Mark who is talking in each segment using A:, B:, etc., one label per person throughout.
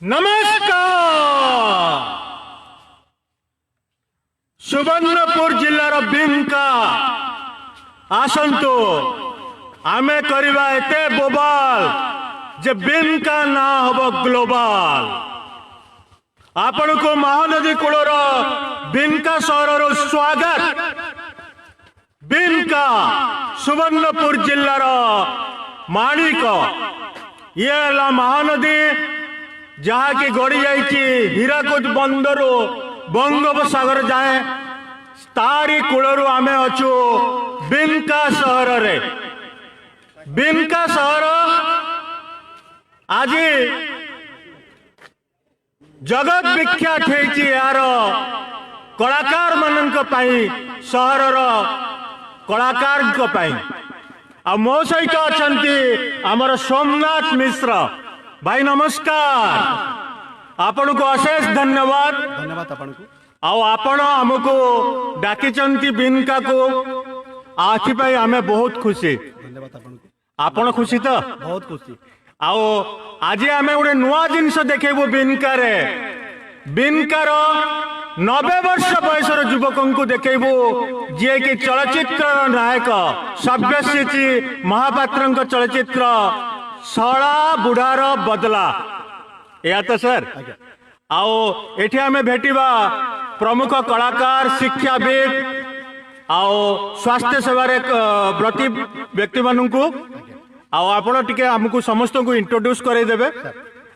A: नमस्कार सुवर्णपुर जिल्लार बिनका आसंतु आमे करिबा एते बोबाल जे बिनका ना हबो ग्लोबाल आपण को महानदी कूलर बिनका सहर स्वागत बिनका सुवर्णपुर जिल्लार माणिक ये महानदी जहा की गड़ी जाइए हीराकुद बंदर बंगोपसागर जाए तारी कूलर आमे अच्छु बिनका सहर रे बिनका सहर आज जगत विख्यात है यार कलाकार मानक सहर कलाकार आ मो सहित अच्छा आमर सोमनाथ मिश्र भाई नमस्कार आपण को अशेष धन्यवाद
B: धन्यवाद आपण को
A: आपण आमको डाकी बिनका को आखिपाई आमे बहुत खुशी
B: धन्यवाद आपण को
A: आपण खुशी तो
B: बहुत खुशी
A: आओ आज आमे गोटे नुआ जिनस देखेबू बिनकार बिनकार 90 वर्ष बयसर युवक को देखेबू जी कि चलचित्र नायक सव्यसाची महापात्र चलचित्र सला बुढ़ार बदला या तो सर आओ एठी आमे भेटिबा प्रमुख कलाकार शिक्षाविद आओ स्वास्थ्य सेवार व्रती व्यक्ति मानू आओ आपण टिके हमकु समस्त को इंट्रोड्यूस करे देबे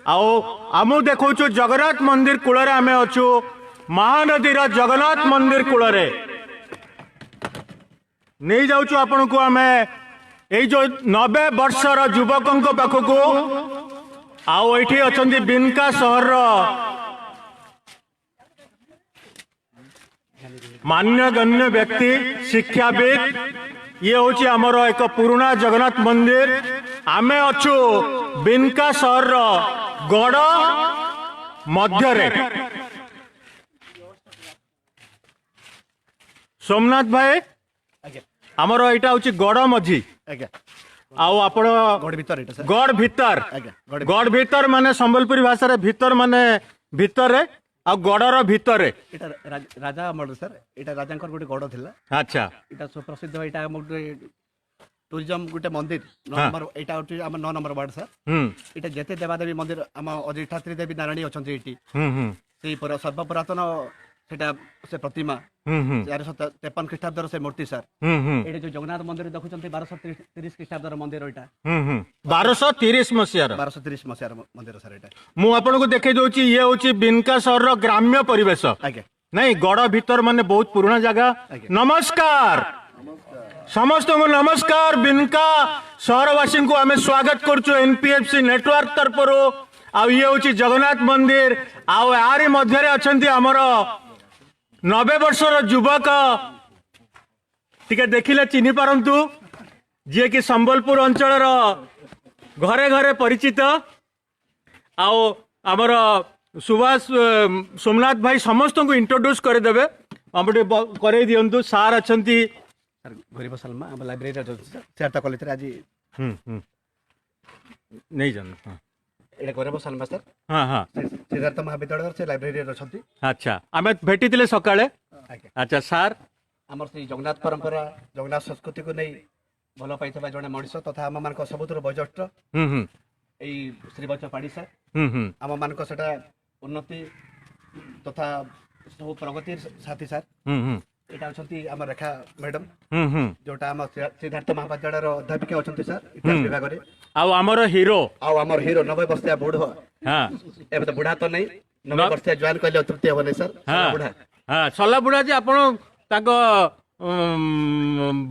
A: आओ आमु देखौछु जगन्नाथ मंदिर कूलरे आमे अछु महानदीर जगन्नाथ मंदिर कूलरे नहीं जाउछु आपण को आमे এই जो 90 वर्षर युवक पाखक आओ ये अच्छा बिनका सहर मान्यगण्य व्यक्ति शिक्षाविद ये हूँ आमर एक पुराना जगन्नाथ मंदिर आमे अच्छु बिनका सहर गड़ मध्य सोमनाथ भाई आमर यहाँ हूँ गड़ मझी आओ आपण गढ़ भीतर माने संबलपुरी भाषा रे भीतर माने भीतर आ गड़र भीतर
B: राजा अमर सर एटा राजांकर गोटे गड़ थिला
A: अच्छा
B: एटा सुप्रसिद्ध एटा गोटे टूरिज्म गोटे मंदिर नंबर एटा हम 9 नंबर वार्ड सर एटा जेते देवादेवी मंदिर हम अजिठात्री देवी नारायणी अछंती एटी से सर्वपुरातन सेटा से प्रतिमा 453 ख्रीष्टाब्दर से मूर्ति सर एटा जो जगन्नाथ मंदिर देखुचंती 1230 ख्रीष्टाब्दर मंदिर एटा
A: 1230 मसियार
B: 1230 मसियार मंदिर सर एटा
A: मु आपन को देखै दोची ये होची बिनका सहर रो ग्राम्य परिवेश
B: आगे
A: नहीं गड़ भीतर माने बहुत पुराना जगह नमस्कार समस्त को नमस्कार बिनका सहरवासी को आमे स्वागत करछु एनपीएफसी नेटवर्क तरफरो आ ये होची जगन्नाथ मंदिर आ यारी मध्य अछंती हमर 90 वर्षर युवक टिके देखिले चिन्ही पारंतु जी कि संबलपुर अंचल घरे घरे परिचित आओ आमर सुभाष सोमनाथ भाई समस्त को इंट्रोड्यूस करदेवे हम करे दिंतु सार अच्छा
B: सर गरीब सलमा हम लाइब्रेरी चारटा कॉलेज आज
A: नहीं जान
B: एटा गरीब सलमा सर
A: हाँ हाँ
B: सिद्धार्थ महाविद्यालय से लाइब्रेरी अच्छी
A: अच्छा आम भेटी सकाळे अच्छा सार
B: आमर से जगन्नाथ परंपरा जगन्नाथ संस्कृति को नहीं भल पाई जड़े मनीष तथा आम मान सबुठ वयोज्येष्ठ श्रीवत्स पाड़ी सर आम मान उन्नति तथा सब प्रगति साथी सर एटा अच्छी आम रेखा मैडम जोटा आम सिद्धार्थ महाविद्यालय अध्यापिका अच्छा सर इतिहास विभाग में
A: आमर हीरो
B: 90 वर्षिया बुढ़
A: हाँ
B: एबे तो बुढ़ा तो नहीं 90 वर्षिया जॉइन कहले अतृप्ति हे नहीं सर बुढ़ा
A: हाँ सला बुढ़ा जी आपण ताको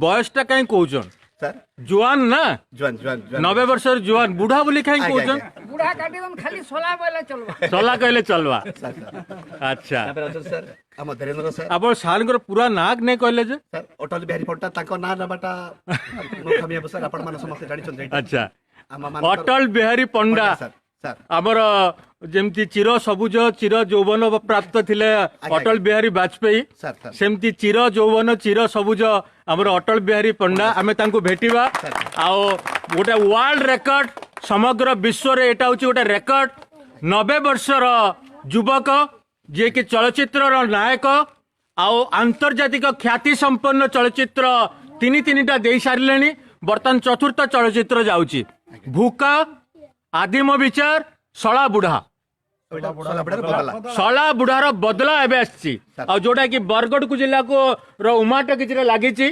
A: बयसटा कहीं कहउछन
B: सर
A: जुआन ना
B: जुआन
A: 90 वर्षर जुआन बुढ़ा बोली कहीं कहउछन
C: बुढ़ा काटी दम खाली सोला बोले चलबा
A: सला कहले चलवा अच्छा
B: सर हम धीरेन्द्र सर
A: आप सार पूरा नाक नहीं कहले जे
B: सर अटल बिहारी पंडा ताको ना नबाटा मूर्खमी हे सर आपण मान समस्त जानि छन
A: अच्छा अटल बिहारी पंडा
B: सर सर
A: आमर जेमती चिर सबुज चिर यौवन प्राप्त थिले अटल बिहारी वाजपेयी सेमती चिर यौवन चिर सबुज आमर अटल बिहारी पंडा आमे तांको भेटिबा आ गोटे वर्ल्ड रेकर्ड समग्र विश्व रे एटा होची गोटे रेकर्ड 90 वर्षर युवक जे कि चलचित्र नायक आउ आंतर्जातिक ख्याति संपन्न चलचित्र तीन दे सारे बर्तमान चतुर्थ चलचित्र जाउची भूका आदिम विचार शला बुढ़ा शला बुढ़ार बदला एवं आसी जोटा कि बरगढ़ को जिला को उमा टकिज लगी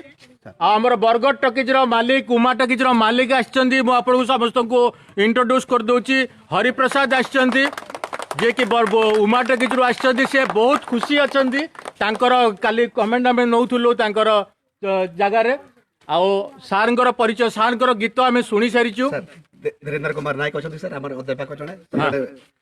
A: आमर बरगढ़ टकिज मालिक उमा टकिज मालिक आछंती मु आपको समस्त को इंट्रोड्यूस कर दूची हरिप्रसाद आछंती जे कि उमा टकिज आछंती से बहुत खुशी अछंती तांकर काली कमेंट आम नौथुलु तांकर जगार आउ सारंकर परिचय सारंकर गीत आम शुणी सारीचु
B: धीरेन्द्र कुमार नायक अच्छा सर आम अध्यापक जड़े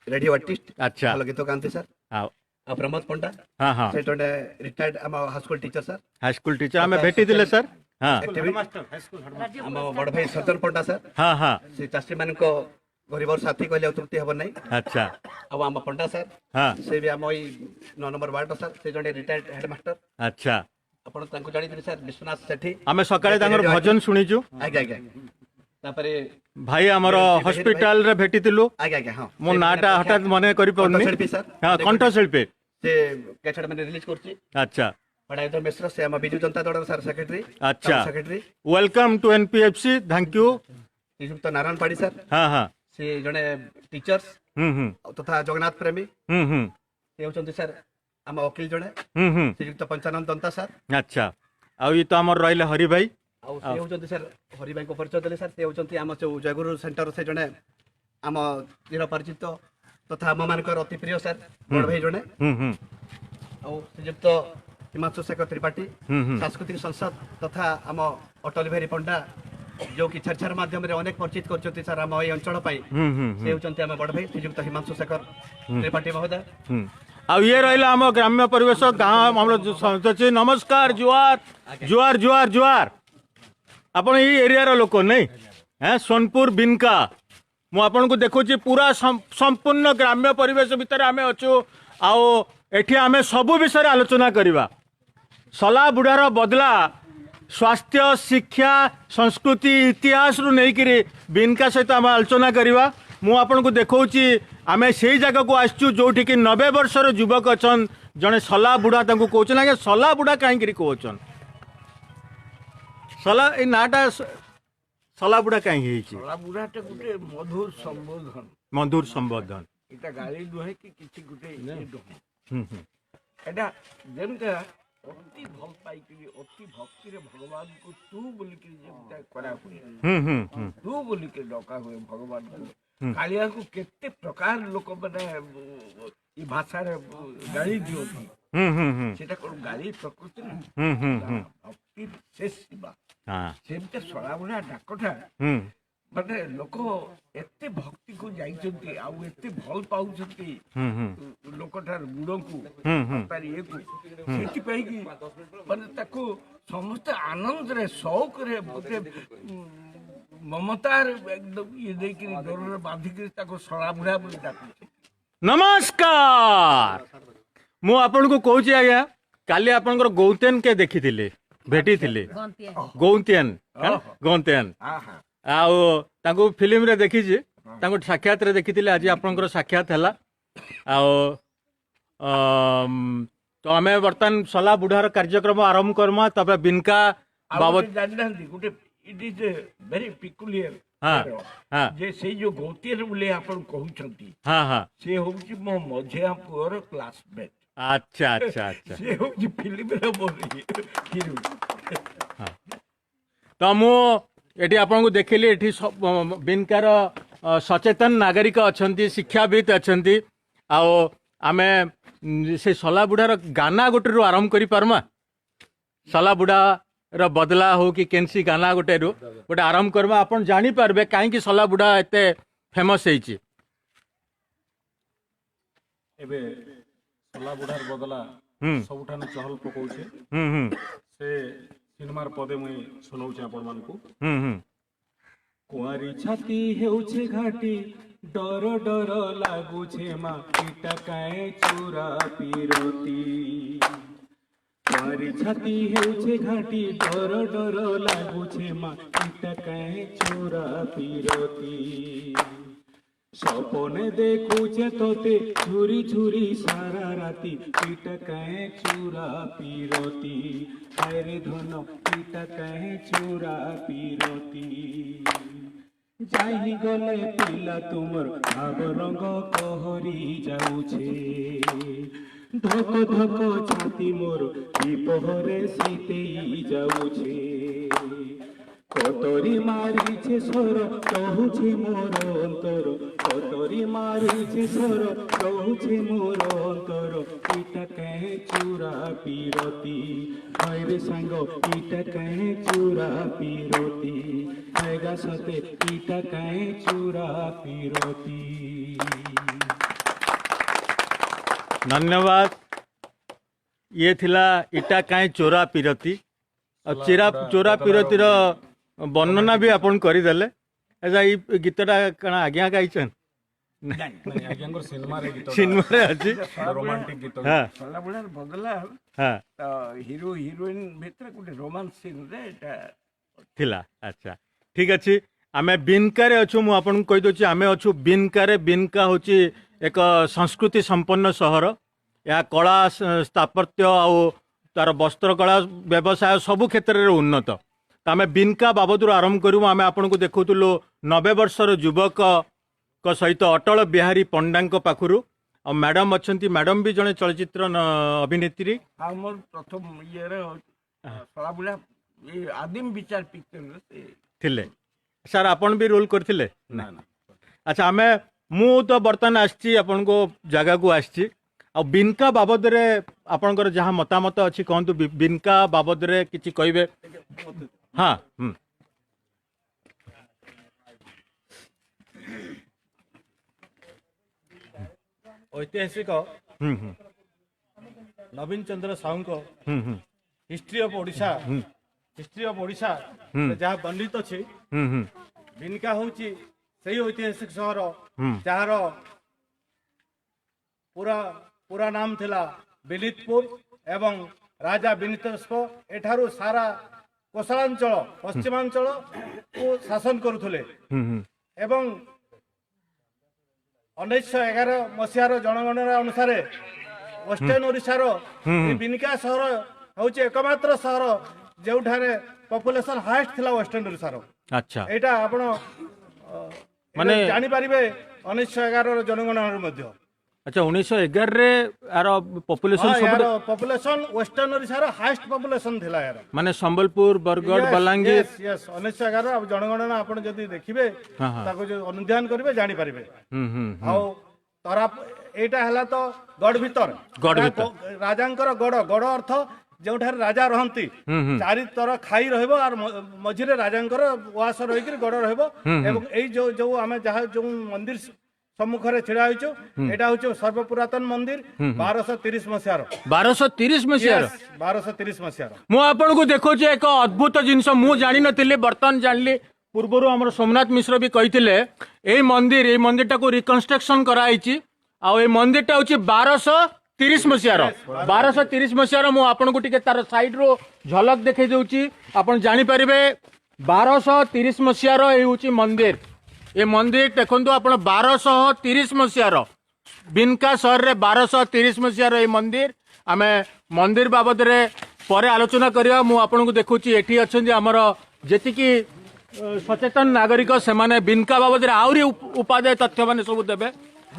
B: रेडियो आर्टिस्ट
A: अच्छा
B: भल गीत गाँति सर
A: हाँ
B: प्रमोद पंडा
A: हाँ हाँ
B: से रिटायर्ड आम high school teacher sir
A: high school teacher आम भेटी दिले सर हाँ
B: आम बड़ भाई सज्जन पंडा सर
A: हाँ हाँ
B: से चाषी मान गरीब साथी कहले तृप्ति हम नहीं
A: अच्छा
B: अब आम पंडा सर
A: हाँ
B: से भी आम 9 नंबर वार्ड सर से जड़े रिटायर्ड हेडमास्टर
A: अच्छा
B: आपण तांको जानि सर विश्वनाथ सेठी
A: आम सकाळे तांकर भजन शुणीचु
B: आज्ञा आज्ञा तापरे
A: भाई आमर हॉस्पिटल रे भेटितिलु
B: आज्ञा आज्ञा हां
A: मो नाटा हठात मने करि पड़नी
B: शिल्पी सर
A: हां कंठ शिल्पी
B: से कैसेट मैंने रिलीज करछि
A: अच्छा
B: पढ़ाई मिश्र से हम बिजू जनता दल सर सेक्रेटरी
A: अच्छा
B: secretary
A: welcome to NPFC thank you
B: Shriyukta Narayan Padi sir
A: हाँ हाँ
B: से जड़े टीचर्स तथा जगन्नाथ प्रेमी से होचंती सर आम वकील जड़े श्रीयुक्त पंचानंद दंता सर
A: अच्छा आ ये तो आमर रहिले हरि भाई
B: आउ से होचंती सर हरि भाई को परिचय देले सर से होचंती आम जयगुरु सेंटर से जड़े आम चिर परिचित तथा आम मानकर अति प्रिय सर बड़ भाई जड़े आउ श्रीयुक्त हिमांशु शेखर त्रिपाठी सांस्कृतिक संसद तथा आम अटल बिहारी पंडा जो कि छर माध्यम रे अनेक परिचित करछथि सर आम ए अंचल पई से होचंती आम बड़ भाई श्रीयुक्त हिमांशु शेखर त्रिपाठी महोदय
A: आ ये रहा आम ग्राम्य परिवेश गाँव हम नमस्कार जुआर जुआर जुआर जुआर आपण ये एरिया लोक नहीं है सोनपुर बिनका मु आपन को देखुची पूरा संपूर्ण ग्राम्य परिवेश भितर आम अच्छु आओ एठी आम सबु विषय आलोचना करवा सला बुढ़ार बदला स्वास्थ्य शिक्षा संस्कृति इतिहास रु नहीं बिनका सहित आम आलोचना करवा मु आपन को देखौची आमे से जगह को आसचु जोठी कि 90 वर्षर युवक अछन जने सला बुढ़ा तांको कहउछन आगे सला बुढ़ा काहे करी कहउछन सला ए नाटा सला बुढ़ा काहे हेछि
C: सला बुढ़ाटे गुटे मधुर संबोधन इटा गाली दुहे कि किछि गुटे दुहे एटा जेमता अति भल पाई कि अति भक्ति रे भगवान को तू बोली कि जेमता करा हुए तू बोली के डका हुए भगवान को कालिया को केते प्रकार लोक माने ई भाषा रे गाली दियोती सेटा कोन गाली प्रकृति भक्ति शेष सेवा हां सेमते सला बुढ़ा डाकटा माने लोक एते भक्ति को जाइछंती आ एते भल पाउछंती लोकठार गुड़ को तार ये को सेठी पई कि माने ताको समस्त आनंद रे शौक रे बोते ममतार एकदम ये देखि डर रे बांधी के ताको सला बुढ़ा बोली डाकुछे
A: नमस्कार मु आपन को कहूची आज्ञा काली आपनकर गौतेन के देखिथिले भेटिथिले गौतेन गौतेन आउ तांको फिल्म रे देखिछि तांको साक्षात रे देखिथिले आज आपनकर साक्षात हला आउ तो हमें बर्तन सला बुढ़ार कार्यक्रम आरंभ करमा तबे बिनका बाबत
C: जाननांती गुटे इट इज वेरी पिकुलियर
A: हाँ हाँ
C: जे से जो गौतीर बोले आपण कहउछंती
A: हाँ हाँ
C: से होउची मो मझिया पुअर क्लासमेट
A: अच्छा अच्छा अच्छा
C: से होउची फिल्म रे बोली हिरो
A: तो मु एठी आपन को देखिली एठी बिनकार सचेतन नागरिक अछंती शिक्षाविद अछंती आओ आमे से सला बुढ़ार गाना गोटे रु आरंभ करि पारमा सला बुढ़ा र बदला हो कि केनसी गाना गोटे रु गोटे आरंभ करबा आपन जानि पारबे काहे कि सला बुढ़ा एते फेमस हेछि
D: एबे सला बुढ़ार बदला सबठान चहल पकाउछे से सिनेमार पदे मुई सुनाउछे आपण मानकू कुआरी छाती हेउछे घाटी डर डर लागुछे मा इटा काए चूरा पीरती कुआरी छाती हेउछे घाटी डर डर लागुछे मा इटा काए चूरा पीरती সপনে দেখুছে তোতে ঝুরি ঝুরি সারা রাতি পিটা কাহে চূড়া পিরতি হায়রে ধন পিটা কাহে চূড়া পিরতি যাই গলে পিলা তুমর ভাব রঙ কহরি যাউছে ধক ধক ছাতি মোর বিপহরে শীতেই যাউছে কতরি মারিছে স্বর কহুছে মোর অন্তর কতরি মারিছে স্বর কহুছে মোর অন্তর পিটা কাহে চূড়া পিরতি হয়রে সাঙ্গ পিটা কাহে চূড়া পিরতি হয়গা সতে পিটা কাহে চূড়া পিরতি।
A: धन्यवाद। ये थिला इटा काई चोरा पिरती और चोरा पिरतीर वर्णना भी आपन करदेले। ऐसा ये गीतटा कणा आज्ञा गाइछन
D: ଆଜ୍ଞାଙ୍କର ସିନେମାରେ ଗୀତ
A: सिनेमा अच्छी।
D: ରୋମାଣ୍ଟିକ ଗୀତ
A: हाँ
C: ସଲାବୁଢାର ବଦଲା
A: हाँ
C: ତ ହିରୋ ହିରୋଇନ ଭିତରେ ଗୋଟେ ରୋମାନ୍ସ ସିନରେ ଏଟା
A: थिला। अच्छा ठीक अच्छी। आमे बिनकारे अच्छु मु आपन कहि दोछि आमे अच्छु बिनकारे। बिनका होछि एक संस्कृति संपन्न सहर। या कला स्थापत्य आउ तार वस्त्र कला व्यवसाय सबु क्षेत्र रे उन्नत। तो आमे बिनका बाबदरु आरंभ करू। आमे आपन को देखौतुलो 90 वर्षर युवक को सहित अटल बिहारी पंडांक पाखुरु। और मैडम अच्छंती। मैडम भी जने चलचित्र अभिनेत्री
C: ଆଉ ମୋର ପ୍ରଥମ ଇଏରେ ସଲାବୁଢା ଏ ଆଦିମ ବିଚାର ପିକ୍ଚର
A: थिले। सर आपन भी रोल करथिले
D: ନା ନା
A: अच्छा आमे मु तो बर्तमान आसची आपन को जगह को आसची। आ बिनका बाबद रे आपनकर जहाँ मतामत अच्छी कहतु। बिनका बाबद रे किछि कहबे? हाँ
E: ऐतिहासिक नवीन चंद्र साहू को हिस्ट्री ऑफ ओडिशा जहाँ वर्णित अच्छी बिनका हूँ से ऐतिहासिक सहर जार पूरा नाम थिला बिलितपुर एवं राजा बिनितस्प एठारू सारा कोसलांचल पश्चिमांचल को शासन करुले। एवं 1911 मसीहार जनगणना अनुसार वेस्टर्न ओडिशार बिनिका सहर हूँ एकमात्र सहर जो पॉपुलेशन हाईएस्ट थिला वेस्टर्न ओडिशार।
A: अच्छा
E: एटा आपण
A: माने
E: जानि परिबे 1911 जनगणना मध्य।
A: अच्छा 1911 रे यार पॉपुलेशन सब
E: पॉपुलेशन वेस्टर्न ओडिशार हाईएस्ट पॉपुलेशन थिला यार
A: माने संबलपुर बरगढ़ बलांगीर।
E: यस 1911 अब जनगणना आपण जदि देखिबे
A: हाँ, हाँ।
E: ताको जो अनुध्यान करिवे जानि परिबे।
A: हम्म।
E: आउ तरा एटा हला तो गढ़ भीतर राजांकर गढ़ अर्थ जोठार राजा रहंती चारि तर खाई रहबो और मझिरे राजांकर वास रही गढ़ रहबो। एवं एई जो आमे जहा जो मंदिर सम्मुखरे छिड़ा होइचो एटा होचो सर्वपुरातन मंदिर 1230 मसियार
A: 1230 मसीहार
E: 1230 मसियार।
A: मु आपन को देखो जे एक अद्भुत जिनस मु जानि नथिले वर्तमान जानली। पूर्वरु हमर सोमनाथ मिश्र भी कहिथिले ए मंदिरटा को रिकंस्ट्रक्शन कराइछि। आ ए मंदिरटा होछि 1230 मसीहार 1230 मसीहार। मु आपन को टिके तार साइड रो झलक देखै देउछि आपन जानि परिबे 1230 मसीहार ए होछि मंदिर। ए मंदिर देखंतु आपण 1230 मसीहार बिनका शहर रे 1230 मसीहार ए मंदिर। आमे मंदिर बाबद रे परे आलोचना करिया। मु आपन को देखुछि एठी अछन हमर जेति की सचेतन नागरिक से माने बिनका बाबद रे आउरी उपादेय तथ्य माने सब देबे।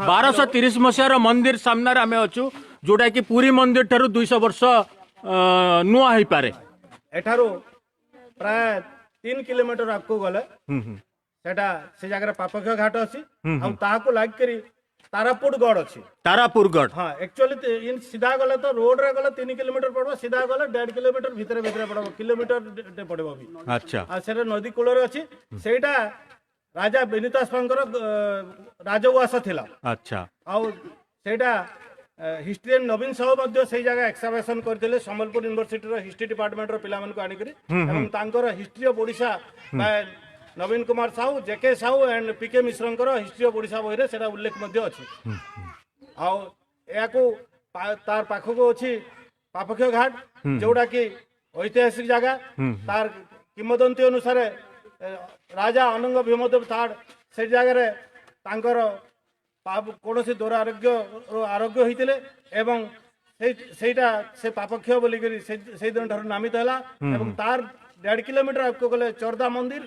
A: 1230 मसीहार मंदिर सामने रे आमे अछु जोटा की पूरी मंदिर ठारू 200 वर्ष नुआ हेई पारे।
E: एठारू प्राय 3 किलोमीटर आगको गले सेटा से जगह पापक्ष घाट अछि हम ताहाको लाग करी तारापुर गढ़ अछि।
A: तारापुर गढ़
E: हां एक्चुअली इन सीधा गले तो रोड रे गले 3 किलोमीटर पड़बो सीधा गले 1.5 किलोमीटर भीतर पड़बो किलोमीटर पड़बो भी।
A: अच्छा
E: आ सेरे नदी कूल रे अछि सेटा राजा बेनितास्पंकर राजवास थिला।
A: अच्छा
E: आ सेटा हिस्ट्रियन नवीन साहू मध्य से जगह एक्सकवेशन करथिले संबलपुर यूनिवर्सिटी रो हिस्ट्री डिपार्टमेंट रो पिला मन को आनी करी एवं तांकर history of Odisha Naveen Kumar Sahu JK Sahu and PK मिश्रंकर हिस्ट्री ऑफ ओडिशा बही से उल्लेख अच्छी। तार पाखक अच्छी पापक्ष घाट जोटा कि ऐतिहासिक जगह तार किंवदंती अनुसार राजा अनंग भीमदेव थार्ड से जगह ତାଙ୍କର କୌଣସି ଦୁରାରୋଗ୍ୟ ଆରୋଗ୍ୟ ହେଇଥିଲେ ଏବଂ ସେଇଟା ସେ ପାପକ୍ଷ ବୋଲିକରି ସେଇ ଦିନଠାରୁ ନାମିତ ହେଲା ଏବଂ ତାର 1.5 କିଲୋମିଟର ଆଗକୁ ଗଲେ ଚର୍ଦା ମନ୍ଦିର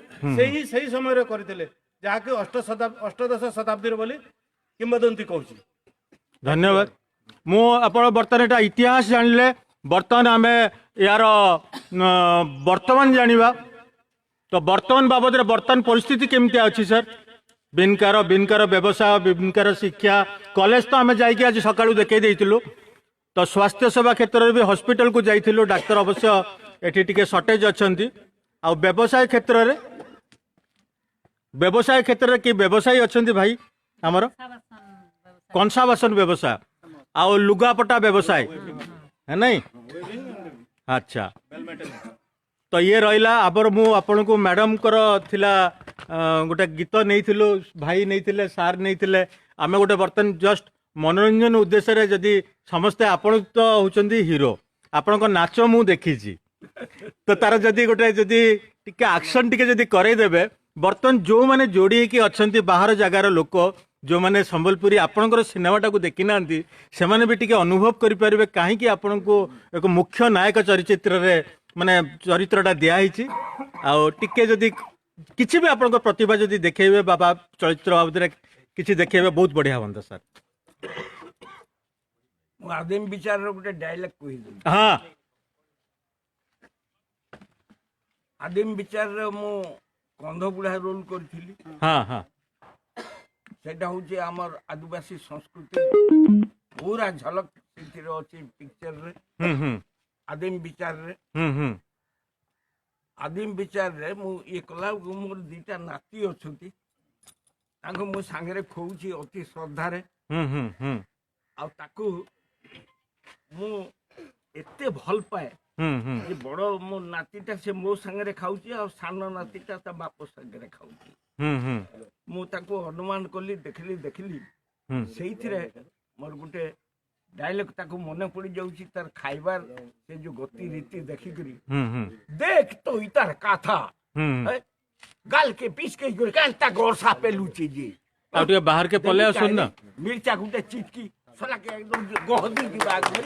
E: ସେଇ ସମୟରେ କରିଥିଲେ ଯାହାକି ଅଷ୍ଟଦଶ ଶତାବ୍ଦୀର ବୋଲି କିମ୍ବଦନ୍ତୀ କହୁଛି।
A: ଧନ୍ୟବାଦ। ମୁଁ ଆପଣ ବର୍ତ୍ତମାନ ଏଟା ଇତିହାସ ଜାଣିଲେ, ବର୍ତ୍ତମାନ ଆମେ यार वर्तमान जानिबा तो वर्तमान बाबद वर्तमान परिस्थिति केमती अच्छी सर बिनकार व्यवसाय बिनकार शिक्षा कॉलेज तो आम जाइए आज सका देखे देलु तो स्वास्थ्य सेवा क्षेत्र में भी हॉस्पिटल को जाइलु डाक्तर अवश्य एटी टिके शॉर्टेज अच्छा आ व्यवसाय क्षेत्र कि व्यवसायी अच्छा भाई आमर कंसा बासन व्यवसाय आ लुगापटा व्यवसाय है नहीं अच्छा तो ये रहा आबर मु आपण को मैडम कर थिला गोटे गीत नहीं थिलो भाई नहीं थिले सार नहीं थिले आमे गोटे बर्तन जस्ट मनोरंजन उद्देश्य रे जदी समस्ते आपण तो होचंदी हीरो आपण को नाच मु देखी तो तार जदी गोटे जदी टिके एक्शन टिके जदी करे देबे बर्तन जो माने जोड़ी की अच्छंती बाहर जगार लोक जो माने संबलपुरी आपणकर सिनेमाटा को देखी ना से माने भी टिके अनुभव करि परिबे काहे कि आपन को एक मुख्य नायक चरित्र रे माने चरित्रटा दिया हिची आ टिके जदी किछि भी आपन को प्रतिभा जदी देखेबे बाबा चरित्र बाबद किछि देखेबे बहुत बढ़िया होंदा सर।
C: आदिम विचार रो गुटे डायलॉग कहि दे।
A: हां
C: आदिम विचार रो मु कंधबुढ़ा रोल करथिली।
A: हां हां
C: सेटा होचे हमर आदिवासी संस्कृति पूरा झलक सेतिर अछि पिक्चर रे। आदिम विचार रे आदिम विचार रे मु एकला मोर दीटा नाती अछंती ताको मो सांगरे खोउची अति श्रद्धा रे आ ताको मु एते भल पाए जे बड़ मो नातीटा से मो सांगरे खाउची आ सानो नातीटा ता बाप सांगरे खाउची मु ताको अनुमान कली देखली सेइथिरे मोर गुटे डायलॉग ताको मने पड़ी जाउची तार खाइबार से जो गति रीति देखि करी देख तो इतार काथा गाल के पीस के गुर कांता गोरसा पे लूची जी
A: आउटे बाहर के पले सुन ना
C: मिर्चा गुटे चिटकी सला के एकदम गहदी की बात में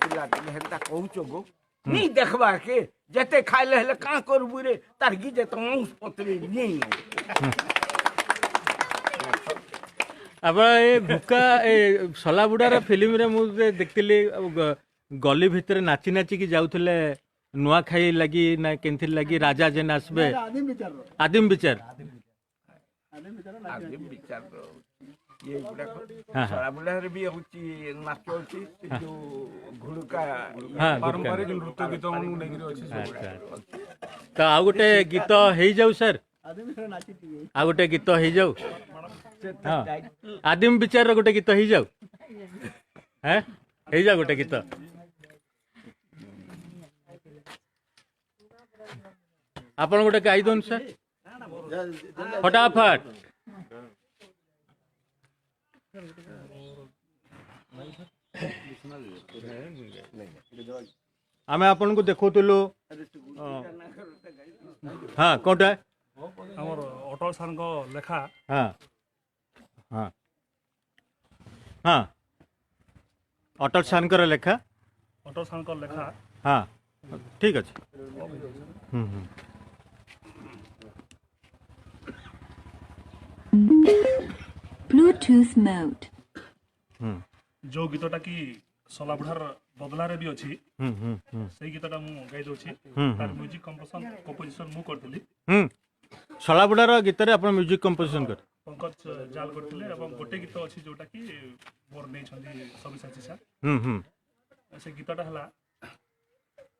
C: पिला के हेता कहउचो गो नी देखबा के जते खाइले हले का करबु रे तार गी जे तंस पतरी नी अब
A: ये भुका सलाबुड़ार फिल्म रे मुझे देखती गली भितर नाची नाची की जाऊले नुआ खाई लगी ना केंथि लगी राजा जेन आसबे आदिम विचार ये गुडा सलाबुड़ार भी होची नाच होची जो घुड़का
D: पारंपरिक नृत्य गीत मनु नेगिरि अछि।
A: तो आ गोटे गीत हेई जाऊ सर आ गोटे गीत हेई जाऊ हाँ आदिम विचार गोटे गीत ही जाऊ हैं हे जा गोटे गीत आपण गोटे गाई दोन सर फटाफट आमे आपण को देखौतलो हाँ कोटा
F: हमर अटल सर को लेखा
A: हाँ हाँ हाँ अटल सानकर लेखा
F: अटल सर को लेखा
A: हाँ ठीक अच्छे
G: ब्लूटूथ मोड
F: जो गीतटा की सलाबुढ़ार बदलारे भी अच्छी से गीतटा मु गाई दोछि तार म्यूजिक कंपोजिशन मु करथली
A: सलाबुढ़ार गीत रे आपण म्यूजिक कंपोजिशन कर
F: पंकज जाल करथिले एवं गोटे गीत अछि जोटा की मोर नै छथि सबिसाची सर से गीतटा हला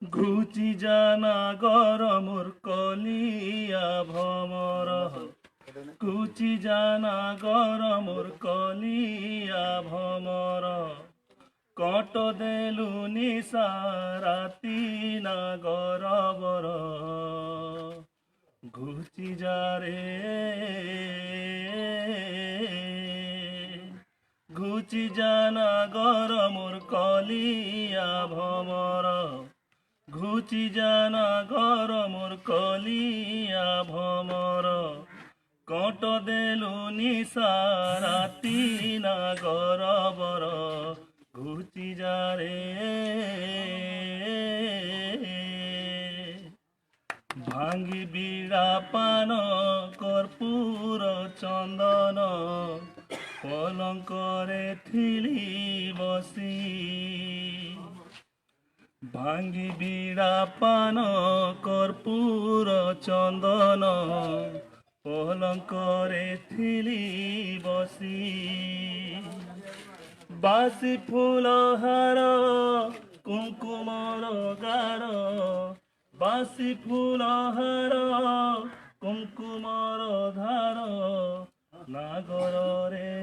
F: घुची जाना गर मोर कलिया भमर घुची जाना गर मोर कलिया भमर कट देलु निशा राती ना गरबर घुची जा रे घुची जाना गर मोर कलिया भमर घुची जाना गर मोर कलिया भमर କଟ ଦେଲୁ ନିଶା ରାତି ନା ଗରବର ଘୁଚି ଯାରେ ଭାଙ୍ଗି ବିଡ଼ା ପାନ କର୍ପୂର ଚନ୍ଦନ ପଲଙ୍କରେ ଥିଲି ବସି ଭାଙ୍ଗି ବିଡ଼ା ପାନ କର୍ପୂର ଚନ୍ଦନ ପଲଙ୍କରେ ଥିଲି ବସି ବାସି ଫୁଲ ହାର କୁଙ୍କୁମର ଗାର ବାସି ଫୁଲ ହାର କୁଙ୍କୁମର ଧାର ନାଗରରେ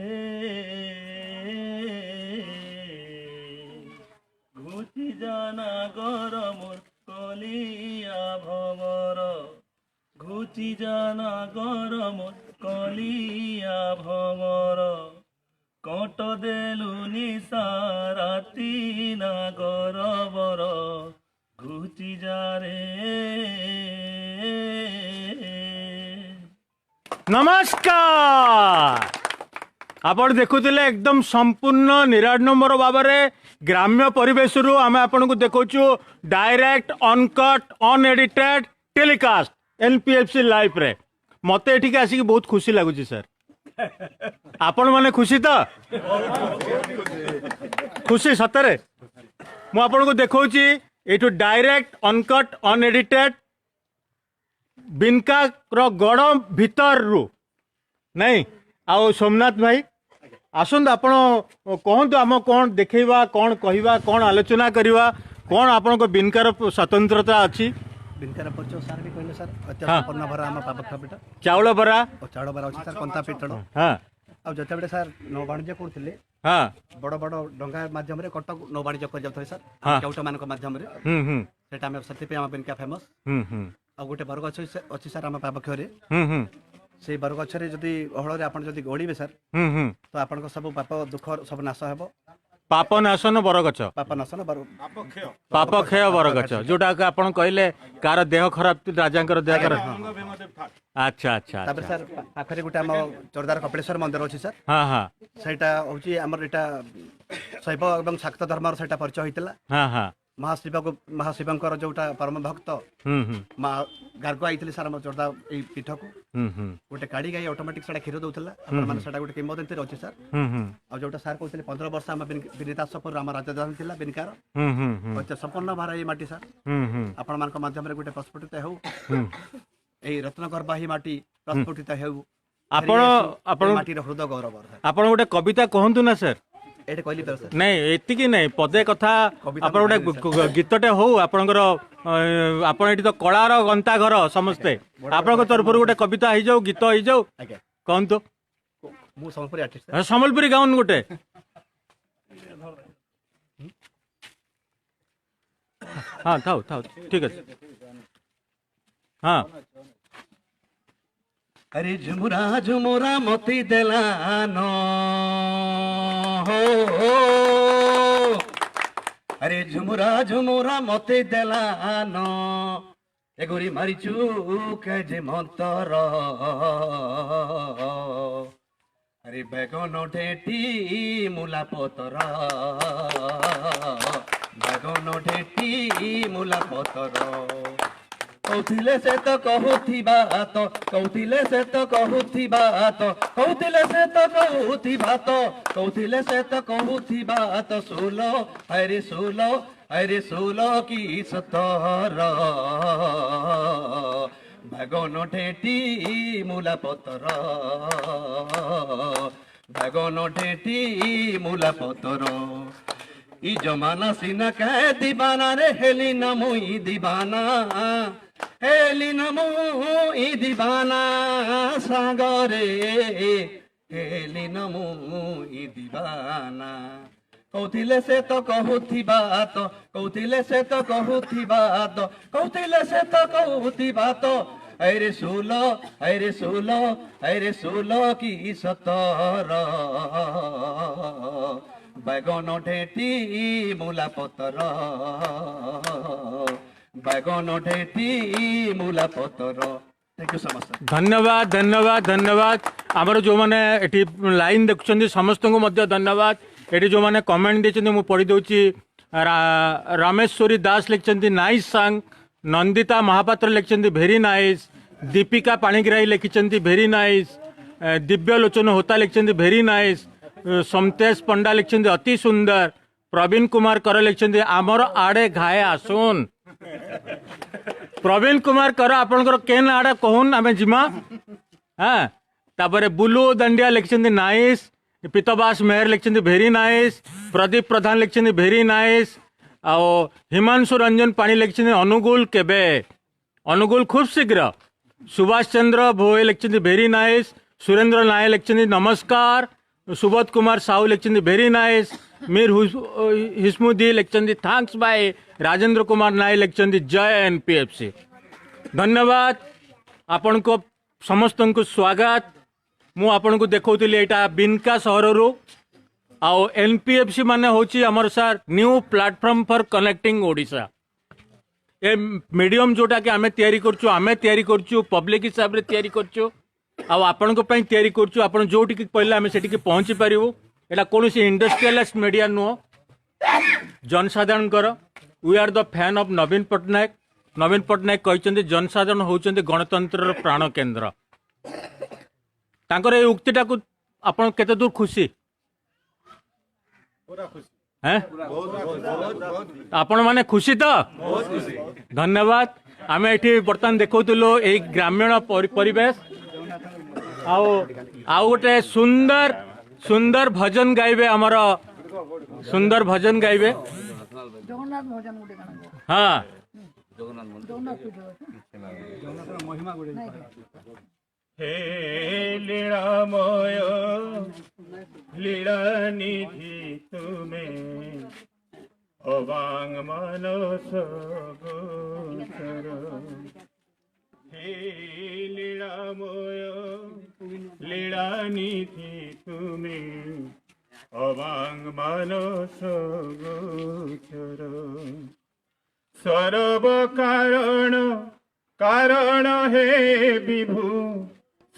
F: ଘୁଚି ଯା ନାଗର ମୋର କଲିଆ ଭବର ଘୁଚି ଯା ନାଗର ମୋର କଲିଆ ଭବର କଟ ଦେଲୁ ନିଶା ରାତି ନାଗର ବର ଘୁଚି ଯାରେ
A: नमस्कार आपण देखुले एकदम संपूर्ण निराडंबर भाव में ग्राम्य परिवेश रु आम आपन को देखु direct uncut unedited telecast NPFC live रे मते एठी के आसी बहुत खुशी लगुच सर आपण माने खुशी तो खुशी सतरे मु आपन को देखौची एठू डायरेक्ट अनकट अनएडिटेड बिनका रो गड़ भीतर रु नहीं आओ सोमनाथ भाई आसंत आपण कहतु आम कौन देखा कौन कहवा कौन आलोचना करवा कौन आपण को बिनकार स्वतंत्रता अच्छी
B: बिनकार परिचय सार भी कहले सर अत्यासंपन्न भरा आम पापक पिठा
A: चाउल बरा
B: चाउल बरा अछि सर कंता पिठड़
A: हाँ
B: आ जते बेले सर नौ वाणिज्य करथिले
A: हाँ
B: बड़ बड़ डंगा माध्यम रे कटक नौ वाणिज्य कर जाथले सर
A: हाँ।
B: केउटा मानक माध्यम रे
A: हम्म
B: सेटा हम सत्य पे हम बिनका फेमस
A: हम्म
B: आ गोटे बरग अछि सर आम पापक रे
A: हम्म
B: से बरग गछरे जदि हळ रे आपण जदि गड़ीबे सर
A: हम्म
B: तो आपण को सब पाप दुख सब नाश हेबो
A: पाप नाशन बरगछ
B: पाप नाशन बर
A: पाप क्षय बरगछ जोटा कि आपण कहले कार देह खराब राजांकर देह खराब अच्छा अच्छा
B: तापर सर पाखरे गोटे हम चोरदार कपिलेश्वर मंदिर अछि सर
A: हाँ हाँ
B: सेटा होची हमर एटा शैव एवं शाक्त धर्मर सेटा परिचय होइतला
A: हाँ हाँ
B: महाशिवंकर जोटा परम भक्त माँ गार्ग आईଥିଲେ सर हम चोरदा ए पीठ को गोटे काड़ी गाई ऑटोमेटिक सेटा क्षीर दउतला माने सेटा गोटे किंवदंती रहछि सर आ जोटा सर कहते 15 वर्ष हम विनितासपुर हम राजधानी थिला बिनकार संपूर्ण भार ए माटी सर आपण मान माध्यम रे गोटे प्रस्फुटित हेउ ए रत्नगर्भ ही माटी प्रस्फुटित हेउ
A: आपण
B: माटी रो हृदय गौरव
A: आपण गोटे कविता कहंतु ना सर
B: एटे कहली पर सर
A: नहीं एतिकी नहीं पदे कथा आपण गोटे गीतटे हो आपणकर आपण एटी तो कलार गंता घर समस्ते आपण तरफ गोटे कविता हो जाऊ गीत हो जाऊ
B: आज्ञा
A: कहंतु
B: मु संपूर्ण आर्टिस्ट
A: सम्बलपुरी गाउन गोटे हाँ थाउ थाउ ठीक है हाँ
B: अरे झुमुरा झुमुरा मोती देलानो हो अरे झुमुरा झुमुरा मोती देलानो एगोरी मारिचू के जे मंतर अरे बेगन ढेटी मुला पतर बेगन ढेटी मुला पतर कौथिले से तो कहूथिबा तो कौथिले से तो कहूथिबा तो कौथिले से तो कहूथिबा तो कौथिले से तो कहूथिबा तो सुलो अरे सुलो की सतर भगन ढेटी मूला पतर भगन ढेटी मूला पतर ई जमाना सिना कह दीवाना रे हेली न मुई दीवाना हेली न मुई दीवाना सागरे हेली न मुई दीवाना कौथिले से तो कहूथिबा तो कौथिले से तो कहूथिबा तो कौथिले से तो कहूथिबा तो अरे सोलो की सतर बैगन ढेटी मूला पतर बैगन ढेटी मूला पतर thank you so much sir
A: धन्यवाद धन्यवाद धन्यवाद आमर जो मैंने एटी लाइन देखुं समस्त को मध्य धन्यवाद एटी जो मैंने कमेंट देते मुझे पढ़ी दूची रामेश्वरी दास लिखिंट नाइस सांग नंदिता महापात्र लिखिंट भेरी नाइस दीपिका पाणिग्राही लिखिंट भेरी नाइस दिव्य लोचन होता लिखिंट भेरी नाइस समतेश पंडा लिखिंट अति सुंदर प्रवीण कुमार कर लिखिंट आमर आड़े घाए आसुन प्रवीण कुमार कर आपनकर केन आड़े कहून आमे जिमा हाँ तापरे बुलू दंडिया लिखिंट नाइस पीतबास मेहर लिखिंट भेरी नाइस प्रदीप प्रधान लिखिंट भेरी नाइस आ हिमांशु रंजन पाणी लिखिंट अनुगुल केबे अनुगुल खूब शीघ्र सुभाष चंद्र भोए लिखिंट भेरी नाइस सुरेंद्र नाय लिखिंट नमस्कार सुबोध कुमार साहू लिखिंट भेरी नाइस मीर हिस्मुदी लिखिंट थैंक्स बाय राजेंद्र कुमार नाय लिखिंट जय एनपीएफसी धन्यवाद आपण को समस्त को स्वागत मु आपण को देखौतिली एटा बिनका सहर रो आउ एनपीएफसी माने होची हमर sir new platform for connecting Odisha a medium जोटा कि आमे तैयारी करछु पब्लिक हिसाब रे तैयारी करछु आ आपण को पई तैयारी करछु आपण जोटी कि पहले आमे सेठी कि पहुंची परिबो एटा कोनोसी इंडस्ट्रियलिस्ट मीडिया नो जनसाधारण कर we are the fan of Naveen Patnaik कहते जनसाधारण होउचंदी गणतंत्र प्राण केंद्र तांकर ए उक्तिटा को आपण केते दूर खुशी हैं आपण माने खुशी तो धन्यवाद आमे एठी बर्तमान देखौतलो ए ग्रामीण परिवेश आओ गोटे सुंदर सुंदर भजन गाइबे हमर सुंदर भजन गाइबे हाँ
E: हे लीलामय लीला निधि तुम्हें अवांग मानस गोचर हे लीलामय लीला निधि तुम्हें अवांग मानस गोचर सर्व कारण हे विभु